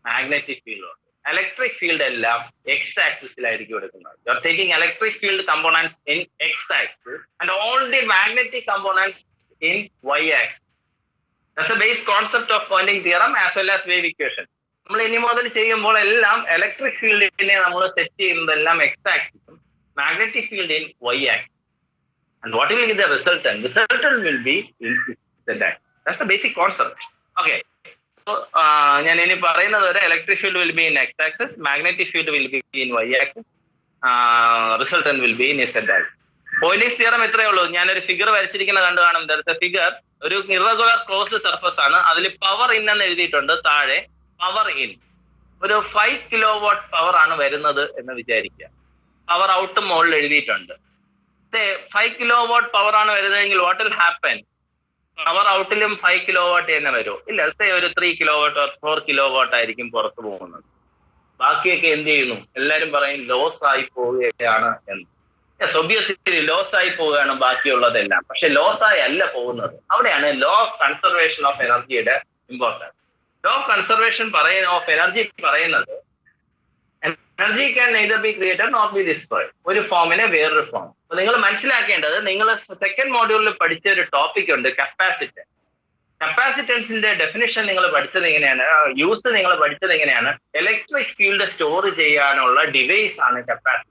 മാഗ്നറ്റിക് ഫീൽഡ് ഉണ്ട്. ഇലക്ട്രിക് ഫീൽഡ് എല്ലാം എക്സ് ആക്സിസിലായിരിക്കും എടുക്കുന്നത്. You are taking electric field components in x axis and all the magnetic components in y-axis. That's the base concept of Poynting theorem as well as wave equation. നമ്മൾ ഇനി മുതൽ ചെയ്യുമ്പോൾ എല്ലാം electric ഫീൽഡിനെ നമ്മൾ set ചെയ്യുന്നതെല്ലാം x ആക്സിസും magnetic field in y axis. And what will be the resultant? Resultant will be in z axis. That's the basic concept. Okay, so ഞാൻ ഇനി പറയുന്നത് വരെ electric field will be in x axis, magnetic field will be in y axis, resultant will be in z axis. Poynting theorem ഇത്രയേ ഉള്ളൂ. ഞാനൊരു figure വരച്ചിരിക്കുന്നത് കണ്ടു കാണും. ദർ ഇസ് എ ഫിഗർ, ഒരു ഇറഗുലർ ക്ലോസ്ഡ് സർഫസ് ആണ്. അതിൽ പവർ ഇൻ എന്ന് എഴുതിയിട്ടുണ്ട്. താഴെ പവർ ഇൻ ഒരു 5 kW പവർ ആണ് വരുന്നത് എന്ന് വിചാരിക്കുക. പവർ ഔട്ട് മുകളിൽ എഴുതിയിട്ടുണ്ട്. 5 kW പവർ ആണ് വരുന്നതെങ്കിൽ വാട്ട് വിൽ ഹാപ്പൻ? പവർ ഔട്ടിലും 5 kW തന്നെ വരും? ഇല്ല, ഒരു 3 kW or 4 kW ആയിരിക്കും പുറത്തു പോകുന്നത്. ബാക്കിയൊക്കെ എന്ത് ചെയ്യുന്നു? എല്ലാരും പറയും ലോസ് ആയി പോവുകയാണ് എന്ന്. ഒബിയസ്ലി ലോസ് ആയി പോവുകയാണ് ബാക്കിയുള്ളതെല്ലാം. പക്ഷെ ലോസ് ആയി അല്ല പോകുന്നത്. അവിടെയാണ് ലോ ഓഫ് കൺസർവേഷൻ ഓഫ് എനർജിയുടെ importance. Law of conservation of energy പറയുന്നത് energy can neither be created nor be destroyed. ഒരു ഫോമിനെ വേറൊരു ഫോം. അപ്പൊ നിങ്ങൾ മനസ്സിലാക്കേണ്ടത്, നിങ്ങൾ 2nd മോഡ്യൂളിൽ പഠിച്ച ഒരു ടോപ്പിക് ഉണ്ട്, കപ്പാസിറ്റൻസ്. കപ്പാസിറ്റൻസിന്റെ ഡെഫിനിഷൻ നിങ്ങൾ പഠിച്ചത് എങ്ങനെയാണ്? യൂസ് നിങ്ങൾ പഠിച്ചത് എങ്ങനെയാണ്? ഇലക്ട്രിക് ഫീൽഡ് സ്റ്റോർ ചെയ്യാനുള്ള ഡിവൈസ് ആണ് കപ്പാസിറ്റർ.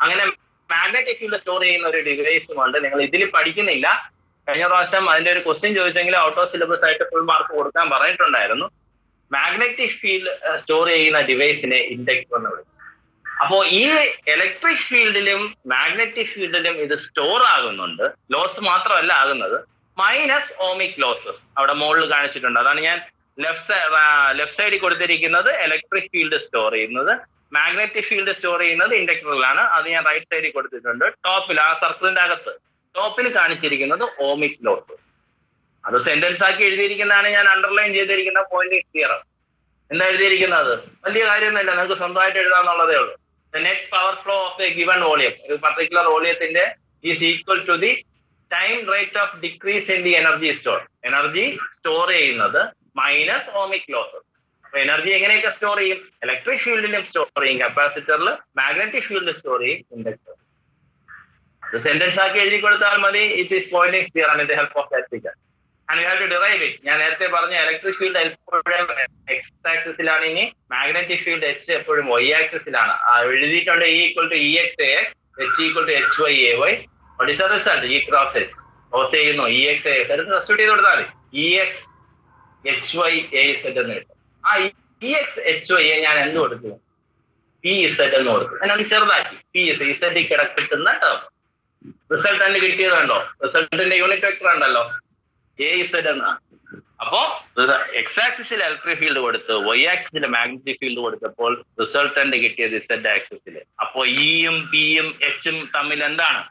അങ്ങനെ മാഗ്നറ്റിക് ഫീൽഡ് സ്റ്റോർ ചെയ്യുന്ന ഒരു ഡിവൈസും ഉണ്ട്. നിങ്ങൾ ഇതിൽ പഠിക്കുന്നില്ല. കഴിഞ്ഞ പ്രാവശ്യം അതിന്റെ ഒരു ക്വസ്റ്റ്യൻ ചോദിച്ചെങ്കിൽ ഔട്ട് ഓഫ് സിലബസ് ആയിട്ട് ഫുൾ മാർക്ക് കൊടുക്കാൻ പറഞ്ഞിട്ടുണ്ടായിരുന്നു. മാഗ്നറ്റിക് ഫീൽഡ് സ്റ്റോർ ചെയ്യുന്ന ഡിവൈസിനെ ഇൻഡക്ടർ എന്ന് വിളിക്കും. അപ്പോ ഈ ഇലക്ട്രിക് ഫീൽഡിലും മാഗ്നറ്റിക് ഫീൽഡിലും ഇത് സ്റ്റോർ ആകുന്നുണ്ട്. ലോസ് മാത്രമല്ല ആകുന്നത്, മൈനസ് ഓമിക് ലോസസ് അവിടെ മുകളിൽ കാണിച്ചിട്ടുണ്ട്. അതാണ് ഞാൻ ലെഫ്റ്റ് സൈഡിൽ കൊടുത്തിരിക്കുന്നത് ഇലക്ട്രിക് ഫീൽഡ് സ്റ്റോർ ചെയ്യുന്നത്, മാഗ്നറ്റിക് ഫീൽഡ് സ്റ്റോർ ചെയ്യുന്നത് ഇൻഡക്ടറിലാണ്. അത് ഞാൻ റൈറ്റ് സൈഡിൽ കൊടുത്തിട്ടുണ്ട്. ടോപ്പിൽ ആ സർക്കിളിന്റെ അകത്ത് ടോപ്പിൽ കാണിച്ചിരിക്കുന്നത് ഓമിക് ലോസസ്. അത് സെന്റൻസ് ആക്കി എഴുതിയിരിക്കുന്നതാണ്. ഞാൻ അണ്ടർലൈൻ ചെയ്തിരിക്കുന്ന പോയിന്റിംഗ് തിയറം. എന്താ എഴുതിയിരിക്കുന്നത്? വലിയ കാര്യമൊന്നുമില്ല, നിങ്ങൾക്ക് സ്വന്തമായിട്ട് എഴുതാന്നുള്ളതേ ഉള്ളൂ. The net power flow of a given volume, ഒരു പർട്ടിക്കുലർ വോളിയത്തിന്റെ is equal to the time rate of decrease in the energy store. Energy store ചെയ്യുന്നത് മൈനസ് ഓമിക് ലോസസ്. എനർജി എങ്ങനെയൊക്കെ സ്റ്റോർ ചെയ്യും? ഇലക്ട്രിക് ഫീൽഡിലും സ്റ്റോർ ചെയ്യും കപ്പാസിറ്ററിൽ, മാഗ്നറ്റിക് ഫീൽഡിൽ store ചെയ്യും ഇൻഡക്ടർ. അത് സെന്റൻസ് ആക്കി എഴുതി കൊടുത്താൽ മതി. It is Poynting theorem with the help of that figure and you have to derive it. ഞാൻ നേരത്തെ പറഞ്ഞ ഇലക്ട്രിക് ഫീൽഡ് എപ്പോഴും എക്സ് ആക്സിസിലാണ്, ഇനി മാഗ്നറ്റിക് ഫീൽഡ് എച്ച് എപ്പോഴും വൈ ആക്സിസിലാണ്. എഴുതിയിട്ടുണ്ട് E = EXAX, H = HYAY. What is the result? E cross H. Cross ചെയ്യുന്നു EXAX, എടുത്ത് സബ്സ്റ്റിറ്റ്യൂട്ട് ചെയ്ത് കൊടുത്താൽ മതി. EXHYAZ എന്ന് കിട്ടും. ആ EXHY ഞാൻ എന്ത് കൊടുത്തു? PZ എന്ന് കൊടുത്തു. അതിനൊന്ന് ചെറുതാക്കി PZ കിടക്കുന്ന ടേം. റിസൾട്ട് തന്നെ കിട്ടിയത് കണ്ടോ? റിസൾട്ടിന്റെ യൂണിറ്റ് വെക്ടർ ഉണ്ടല്ലോ, AZ എന്നാണ്. അപ്പോ എക്സ് ആക്സിസിൽ ഇലക്ട്രിക് ഫീൽഡ് കൊടുത്ത് വൈ ആക്സിസിൽ മാഗ്നറ്റിക് ഫീൽഡ് കൊടുത്തപ്പോൾ റിസൾട്ടന്റ് കിട്ടിയത് Z ആക്സിസിൽ. അപ്പോ ഇയും പിയും എച്ചും തമ്മിൽ എന്താണ്?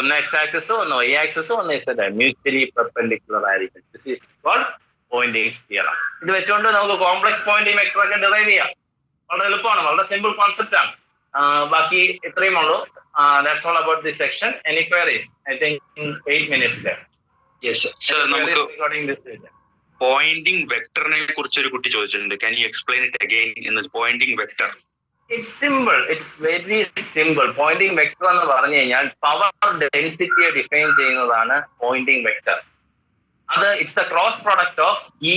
ഒന്ന് എക്സ് ആക്സിസ്, ഒന്ന് വൈ ആക്സിസ്, ഒന്ന് Z. മ്യൂച്വലി പെർപെൻഡിക്കുലർ ആയിരിക്കും. This is called Poynting theorem. ഇത് വെച്ചുകൊണ്ട് നമുക്ക് കോംപ്ലക്സ് പോയിന്റിംഗ് വെക്ടർ ഒക്കെ ഡിറൈവ് ചെയ്യാം. വളരെ എളുപ്പമാണ്, വളരെ സിമ്പിൾ കോൺസെപ്റ്റ് ആണ്. ബാക്കി ഇത്രയും ഉള്ളൂ. That's all about this section. Any queries? I think 8 minutes there. Yes sir. നമുക്ക് പോയിന്റിംഗ് വെക്ടറിനെ കുറിച്ച് ഒരു കുട്ടി ചോദിച്ചിട്ടുണ്ട്. Can you explain it again in the pointing vector? It's simple. It's very simple. Pointing vector എന്ന് പറഞ്ഞു കഴിഞ്ഞാൽ പവർ ഡെൻസിറ്റിയെ define ചെയ്യുന്നതാണ് പോയിന്റിംഗ് വെക്ടർ. അത് it's the cross product of E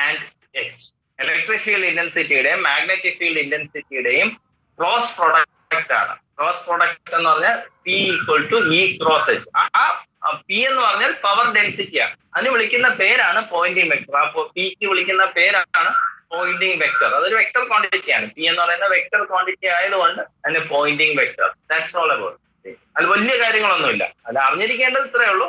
and H. Electric field ഇന്റൻസിറ്റിയുടെയും മാഗ്നറ്റിക് ഫീൽഡ് ഇന്റൻസിറ്റിയുടെയും cross product ആണ്. Cross product എന്ന് പറഞ്ഞാൽ P = E ക്രോസ് H. ആ P എന്ന് പറഞ്ഞാൽ പവർ ഡെൻസിറ്റിയാണ്. അതിന് വിളിക്കുന്ന പേരാണ് പോയിന്റിംഗ് വെക്ടർ. ആ Pക്ക് വിളിക്കുന്ന പേരാണ് പോയിന്റിംഗ് വെക്ടർ. അതൊരു വെക്ടർ ക്വാണ്ടിറ്റിയാണ്. P എന്ന് പറയുന്ന വെക്ടർ ക്വാണ്ടിറ്റി ആയതുകൊണ്ട് അതിന് Poynting vector. That's all about. അത് വലിയ കാര്യങ്ങളൊന്നുമില്ല. അത് അറിഞ്ഞിരിക്കേണ്ടത് ഇത്രയേ ഉള്ളൂ.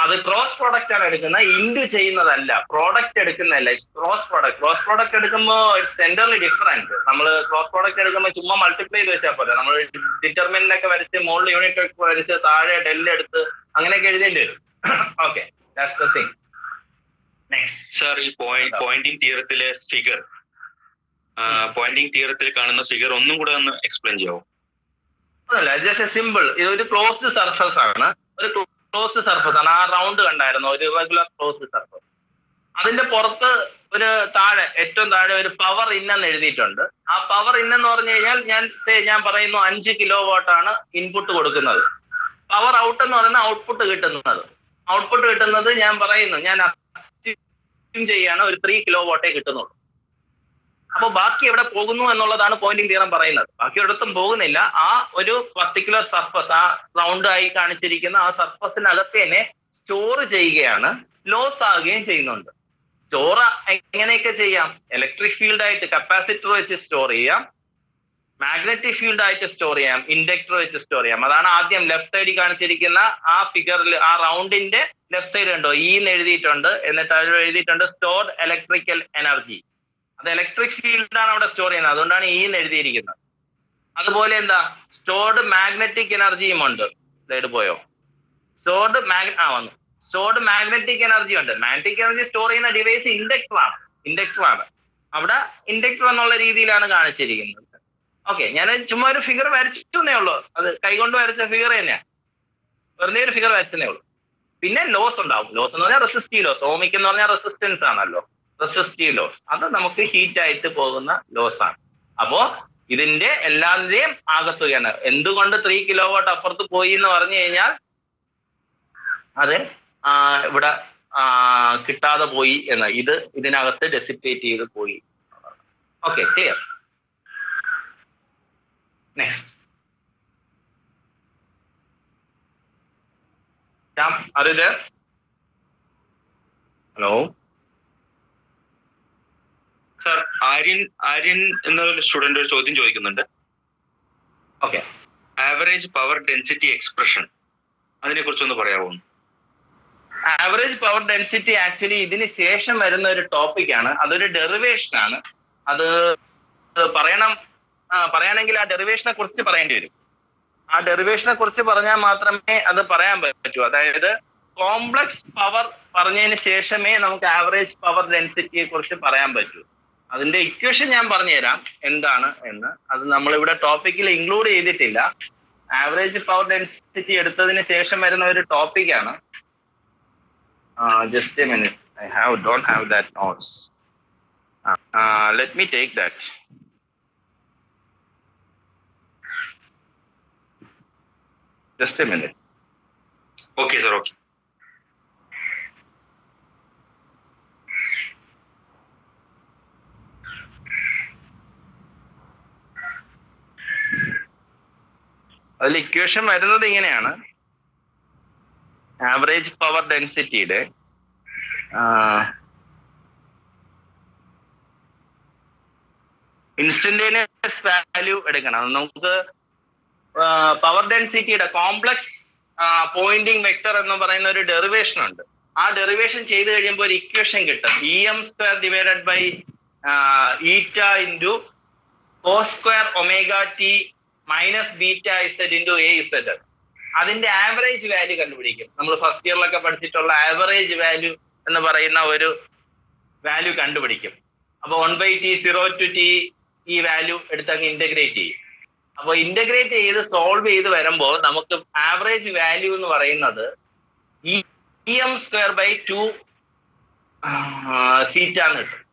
അത് ക്രോസ് പ്രോഡക്റ്റ് ആണ് എടുക്കുന്നത്, ഇൻഡു ചെയ്യുന്നതല്ല. പ്രോഡക്റ്റ് എടുക്കുന്നതല്ല, ക്രോസ് പ്രോഡക്റ്റ്. ക്രോസ് പ്രോഡക്റ്റ് എടുക്കുമ്പോൾ ഇറ്റ്സ് സെന്റർലി ഡിഫറൻറ്റ്. നമ്മൾ ക്രോസ് പ്രോഡക്റ്റ് എടുക്കുമ്പോൾ ചുമ്മാ മൾട്ടിപ്ലൈ ചെയ്ത് വെച്ചാൽ പോലെ. നമ്മൾ ഡിറ്റർമിനൻ്റൊക്കെ വരച്ച് മുകളിൽ യൂണിറ്റ് വരച്ച് താഴെ ഡെല്ല് എടുത്ത് അങ്ങനെയൊക്കെ എഴുതേണ്ടി വരും. Okay, that's the thing. Next sir, ഈ പോയിന്റിംഗ് തിയറത്തിലെ ഫിഗർ പോയിന്റിംഗ് തിയറത്തിൽ കാണുന്ന ഫിഗർ ഒന്നും കൂടെ ഒന്ന് എക്സ്പ്ലെയിൻ ചെയ്യാവോ? അതല്ല, ജസ്റ്റ് സിമ്പിൾ. ഇതൊരു ക്ലോസ്ഡ് സർഫസ് ആണ്. ഒരു ക്ലോസ്ഡ് സർഫസ് ആണ്. ആ റൗണ്ട് കണ്ടായിരുന്നു, ഒരു റെഗുലർ ക്ലോസ്ഡ് സർഫസ്. അതിന്റെ പുറത്ത് ഒരു താഴെ, ഏറ്റവും താഴെ ഒരു പവർ ഇൻ എന്ന് എഴുതിയിട്ടുണ്ട്. ആ പവർ ഇൻ എന്ന് പറഞ്ഞു കഴിഞ്ഞാൽ ഞാൻ പറയുന്നു 5 കിലോ വാട്ട് ആണ് ഇൻപുട്ട് കൊടുക്കുന്നത്. പവർ ഔട്ട് എന്ന് പറയുന്നത് ഔട്ട്പുട്ട് കിട്ടുന്നത് ഞാൻ പറയുന്നു, ഞാൻ അസ്യൂം ചെയ്യാണ് ഒരു 3 കിലോ വാട്ടേ കിട്ടുന്നുള്ളൂ. അപ്പോൾ ബാക്കി എവിടെ പോകുന്നു എന്നുള്ളതാണ് പോയിന്റിംഗ് തിയറം പറയുന്നത്. ബാക്കി ഒരിടത്തും പോകുന്നില്ല. ആ ഒരു പർട്ടിക്കുലർ സർഫസ്, ആ റൗണ്ട് ആയി കാണിച്ചിരിക്കുന്ന ആ സർഫസിനകത്ത് തന്നെ സ്റ്റോർ ചെയ്യുകയാണ്, ലോസ് ആകുകയും ചെയ്യുന്നുണ്ട്. സ്റ്റോർ എങ്ങനെയൊക്കെ ചെയ്യാം? ഇലക്ട്രിക് ഫീൽഡ് ആയിട്ട് കപ്പാസിറ്റർ വെച്ച് സ്റ്റോർ ചെയ്യാം, മാഗ്നറ്റിക് ഫീൽഡ് ആയിട്ട് സ്റ്റോർ ചെയ്യാം, ഇൻഡക്ടർ വെച്ച് സ്റ്റോർ ചെയ്യാം. അതാണ് ആദ്യം ലെഫ്റ്റ് സൈഡിൽ കാണിച്ചിരിക്കുന്ന ആ ഫിഗറിൽ, ആ റൗണ്ടിന്റെ ലെഫ്റ്റ് സൈഡ് ഉണ്ടോ, ഇ എന്ന് എഴുതിയിട്ടുണ്ട്. എന്നിട്ട് അതിൽ എഴുതിയിട്ടുണ്ട് സ്റ്റോർഡ് ഇലക്ട്രിക്കൽ എനർജി. അത് ഇലക്ട്രിക് ഫീൽഡാണ് അവിടെ സ്റ്റോർ ചെയ്യുന്നത്, അതുകൊണ്ടാണ് ഇ എന്ന് എഴുതിയിരിക്കുന്നത്. അതുപോലെ എന്താ, സ്റ്റോർഡ് മാഗ്നറ്റിക് എനർജിയും ഉണ്ട്. സ്ലൈഡ് പോയോ? സ്റ്റോർഡ് വന്നു. സ്റ്റോർഡ് മാഗ്നറ്റിക് എനർജി ഉണ്ട്. മാഗ്നറ്റിക് എനർജി സ്റ്റോർ ചെയ്യുന്ന ഡിവൈസ് ഇൻഡക്ടർ ആണ്. അവിടെ ഇൻഡക്ടർ എന്നുള്ള രീതിയിലാണ് കാണിച്ചിരിക്കുന്നത്. ഓക്കെ, ഞാൻ ചുമ്മാ ഒരു ഫിഗർ വരച്ചേ ഉള്ളൂ. അത് കൈകൊണ്ട് വരച്ച ഫിഗർ തന്നെയാണ്, വെറുതെ ഒരു ഫിഗർ വരച്ചതേ ഉള്ളൂ. പിന്നെ ലോസ് ഉണ്ടാവും. ലോസ് എന്ന് പറഞ്ഞാൽ റെസിസ്റ്റീവ് ലോസ്. ഓമിക് എന്ന് പറഞ്ഞാൽ റെസിസ്റ്റൻസ് ആണല്ലോ, റെസിസ്റ്റീവ് ലോസ്. അത് നമുക്ക് ഹീറ്റ് ആയിട്ട് പോകുന്ന ലോസ് ആണ്. അപ്പോ ഇതിന്റെ എല്ലാത്തിന്റെയും ആകത്തുകയാണ്. എന്തുകൊണ്ട് 3 കിലോ വാട്ട് അപ്പുറത്ത് പോയി എന്ന് പറഞ്ഞു കഴിഞ്ഞാൽ അത് ഇവിടെ കിട്ടാതെ പോയി എന്ന്, ഇതിനകത്ത് ഡെസിപ്പേറ്റ് ചെയ്ത് പോയി. Okay, clear. Next, are you there? Hello sir, Aryan എന്നൊരു സ്റ്റുഡന്റ് ഒരു ചോദ്യം ചോദിക്കുന്നുണ്ട്. Okay, average power density expression, അതിനെ കുറിച്ചൊന്ന് പറയാമോ? ആവറേജ് പവർ ഡെൻസിറ്റി ആക്ച്വലി ഇതിന് ശേഷം വരുന്ന ഒരു ടോപ്പിക്കാണ്. അതൊരു ഡെറിവേഷൻ ആണ്. അത് പറയാണെങ്കിൽ ആ ഡെറിവേഷനെ കുറിച്ച് പറയേണ്ടി വരും. ആ ഡെറിവേഷനെ കുറിച്ച് പറഞ്ഞാൽ മാത്രമേ അത് പറയാൻ പറ്റൂ. അതായത് കോംപ്ലക്സ് പവർ പറഞ്ഞതിന് ശേഷമേ നമുക്ക് ആവറേജ് പവർ ഡെൻസിറ്റിയെ കുറിച്ച് പറയാൻ പറ്റൂ. അതിന്റെ ഇക്വേഷൻ ഞാൻ പറഞ്ഞുതരാം എന്താണ് എന്ന്. അത് നമ്മളിവിടെ ടോപ്പിക്കിൽ ഇൻക്ലൂഡ് ചെയ്തിട്ടില്ല. ആവറേജ് പവർ ഡെൻസിറ്റി എടുത്തതിന് ശേഷം വരുന്ന ഒരു ടോപ്പിക്കാണ്. Just A minute, don't have that notes. Let me take that. Just a minute. Okay, sir. Okay. അതിൽ ഇക്വേഷൻ വരുന്നത് ഇങ്ങനെയാണ്. ആവറേജ് പവർ ഡെൻസിറ്റിയുടെ ഇൻസ്റ്റന്റേനിയസ് വാല്യൂ എടുക്കണം. നമുക്ക് പവർ ഡെൻസിറ്റിയുടെ കോംപ്ലക്സ് പോയിന്റിംഗ് വെക്ടർ എന്ന് പറയുന്ന ഒരു ഡെറിവേഷൻ ഉണ്ട്. ആ ഡെറിവേഷൻ ചെയ്ത് കഴിയുമ്പോൾ ഒരു ഇക്വേഷൻ കിട്ടും. EM² divided by eta into cos square omega t minus beta z into a z. അതിന്റെ ആവറേജ് വാല്യൂ കണ്ടുപിടിക്കും. നമ്മൾ ഫസ്റ്റ് ഇയറിലൊക്കെ പഠിച്ചിട്ടുള്ള ആവറേജ് വാല്യൂ എന്ന് പറയുന്ന ഒരു വാല്യൂ കണ്ടുപിടിക്കും. അപ്പൊ 1/t 0 to t ഈ വാല്യൂ എടുത്തങ്ങ് ഇന്റഗ്രേറ്റ് ചെയ്യും. അപ്പോൾ ഇന്റഗ്രേറ്റ് ചെയ്ത് സോൾവ് ചെയ്ത് വരുമ്പോൾ നമുക്ക് ആവറേജ് വാല്യൂ എന്ന് പറയുന്നത് EM² by 2 സീറ്റ എന്ന് കിട്ടും.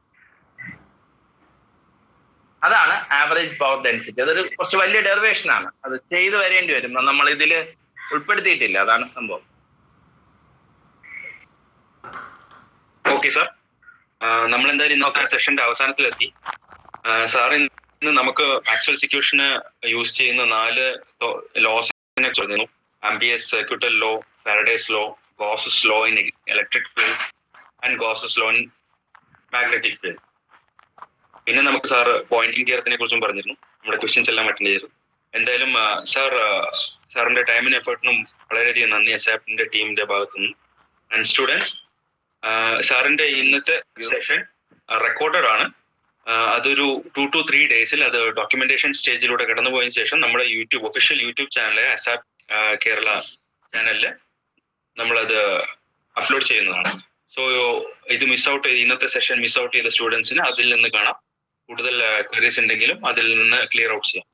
അതാണ് ആവറേജ് പവർ ഡെൻസിറ്റി. അതൊരു കുറച്ച് വലിയ ഡെറിവേഷൻ ആണ്. അത് ചെയ്ത് വരേണ്ടി വരും. നമ്മൾ ഇതിൽ ഉൾപ്പെടുത്തിയിട്ടില്ല. അതാണ് സംഭവം. ഓക്കെ സാർ, നമ്മൾ എന്തായാലും ഇന്നത്തെ സെഷന്റെ അവസാനത്തിലെത്തി. സാർ, ഇന്ന് നമുക്ക് മാക്സ്വെൽ ഇക്വേഷന് യൂസ് ചെയ്യുന്ന 4 ലോസിനെ പറഞ്ഞു. Ampere's circuital law, Faraday's law, Gauss's law in electric field and Gauss's law in magnetic field. പിന്നെ നമുക്ക് സാർ പോയിന്റിംഗ് തിയറത്തിനെ കുറിച്ചും പറഞ്ഞിരുന്നു. നമ്മുടെ ക്വസ്റ്റ്യൻസ് എല്ലാം അറ്റൻഡ് ചെയ്തു. എന്തായാലും സാറിന്റെ ടൈമിനും എഫേർട്ടിനും വളരെയധികം നന്ദി അസാപ്പിന്റെ ടീമിന്റെ ഭാഗത്തുനിന്ന്. ആൻഡ് സ്റ്റുഡൻസ്, സാറിന്റെ ഇന്നത്തെ സെഷൻ റെക്കോർഡഡ് ആണ്. അതൊരു 2 to 3 ഡേയ്സിൽ അത് ഡോക്യുമെന്റേഷൻ സ്റ്റേജിലൂടെ കടന്നുപോയതിനു ശേഷം നമ്മുടെ ഒഫീഷ്യൽ യൂട്യൂബ് ചാനലായ അസാപ്പ് കേരള ചാനലിൽ നമ്മളത് അപ്ലോഡ് ചെയ്യുന്നതാണ്. സോ ഇത് ഇന്നത്തെ സെഷൻ മിസ് ഔട്ട് ചെയ്ത സ്റ്റുഡൻസിന് അതിൽ നിന്ന് കാണാം. കൂടുതൽ ക്വയറീസ് ഉണ്ടെങ്കിലും അതിൽ നിന്ന് ക്ലിയർ ഔട്ട് ചെയ്യാം.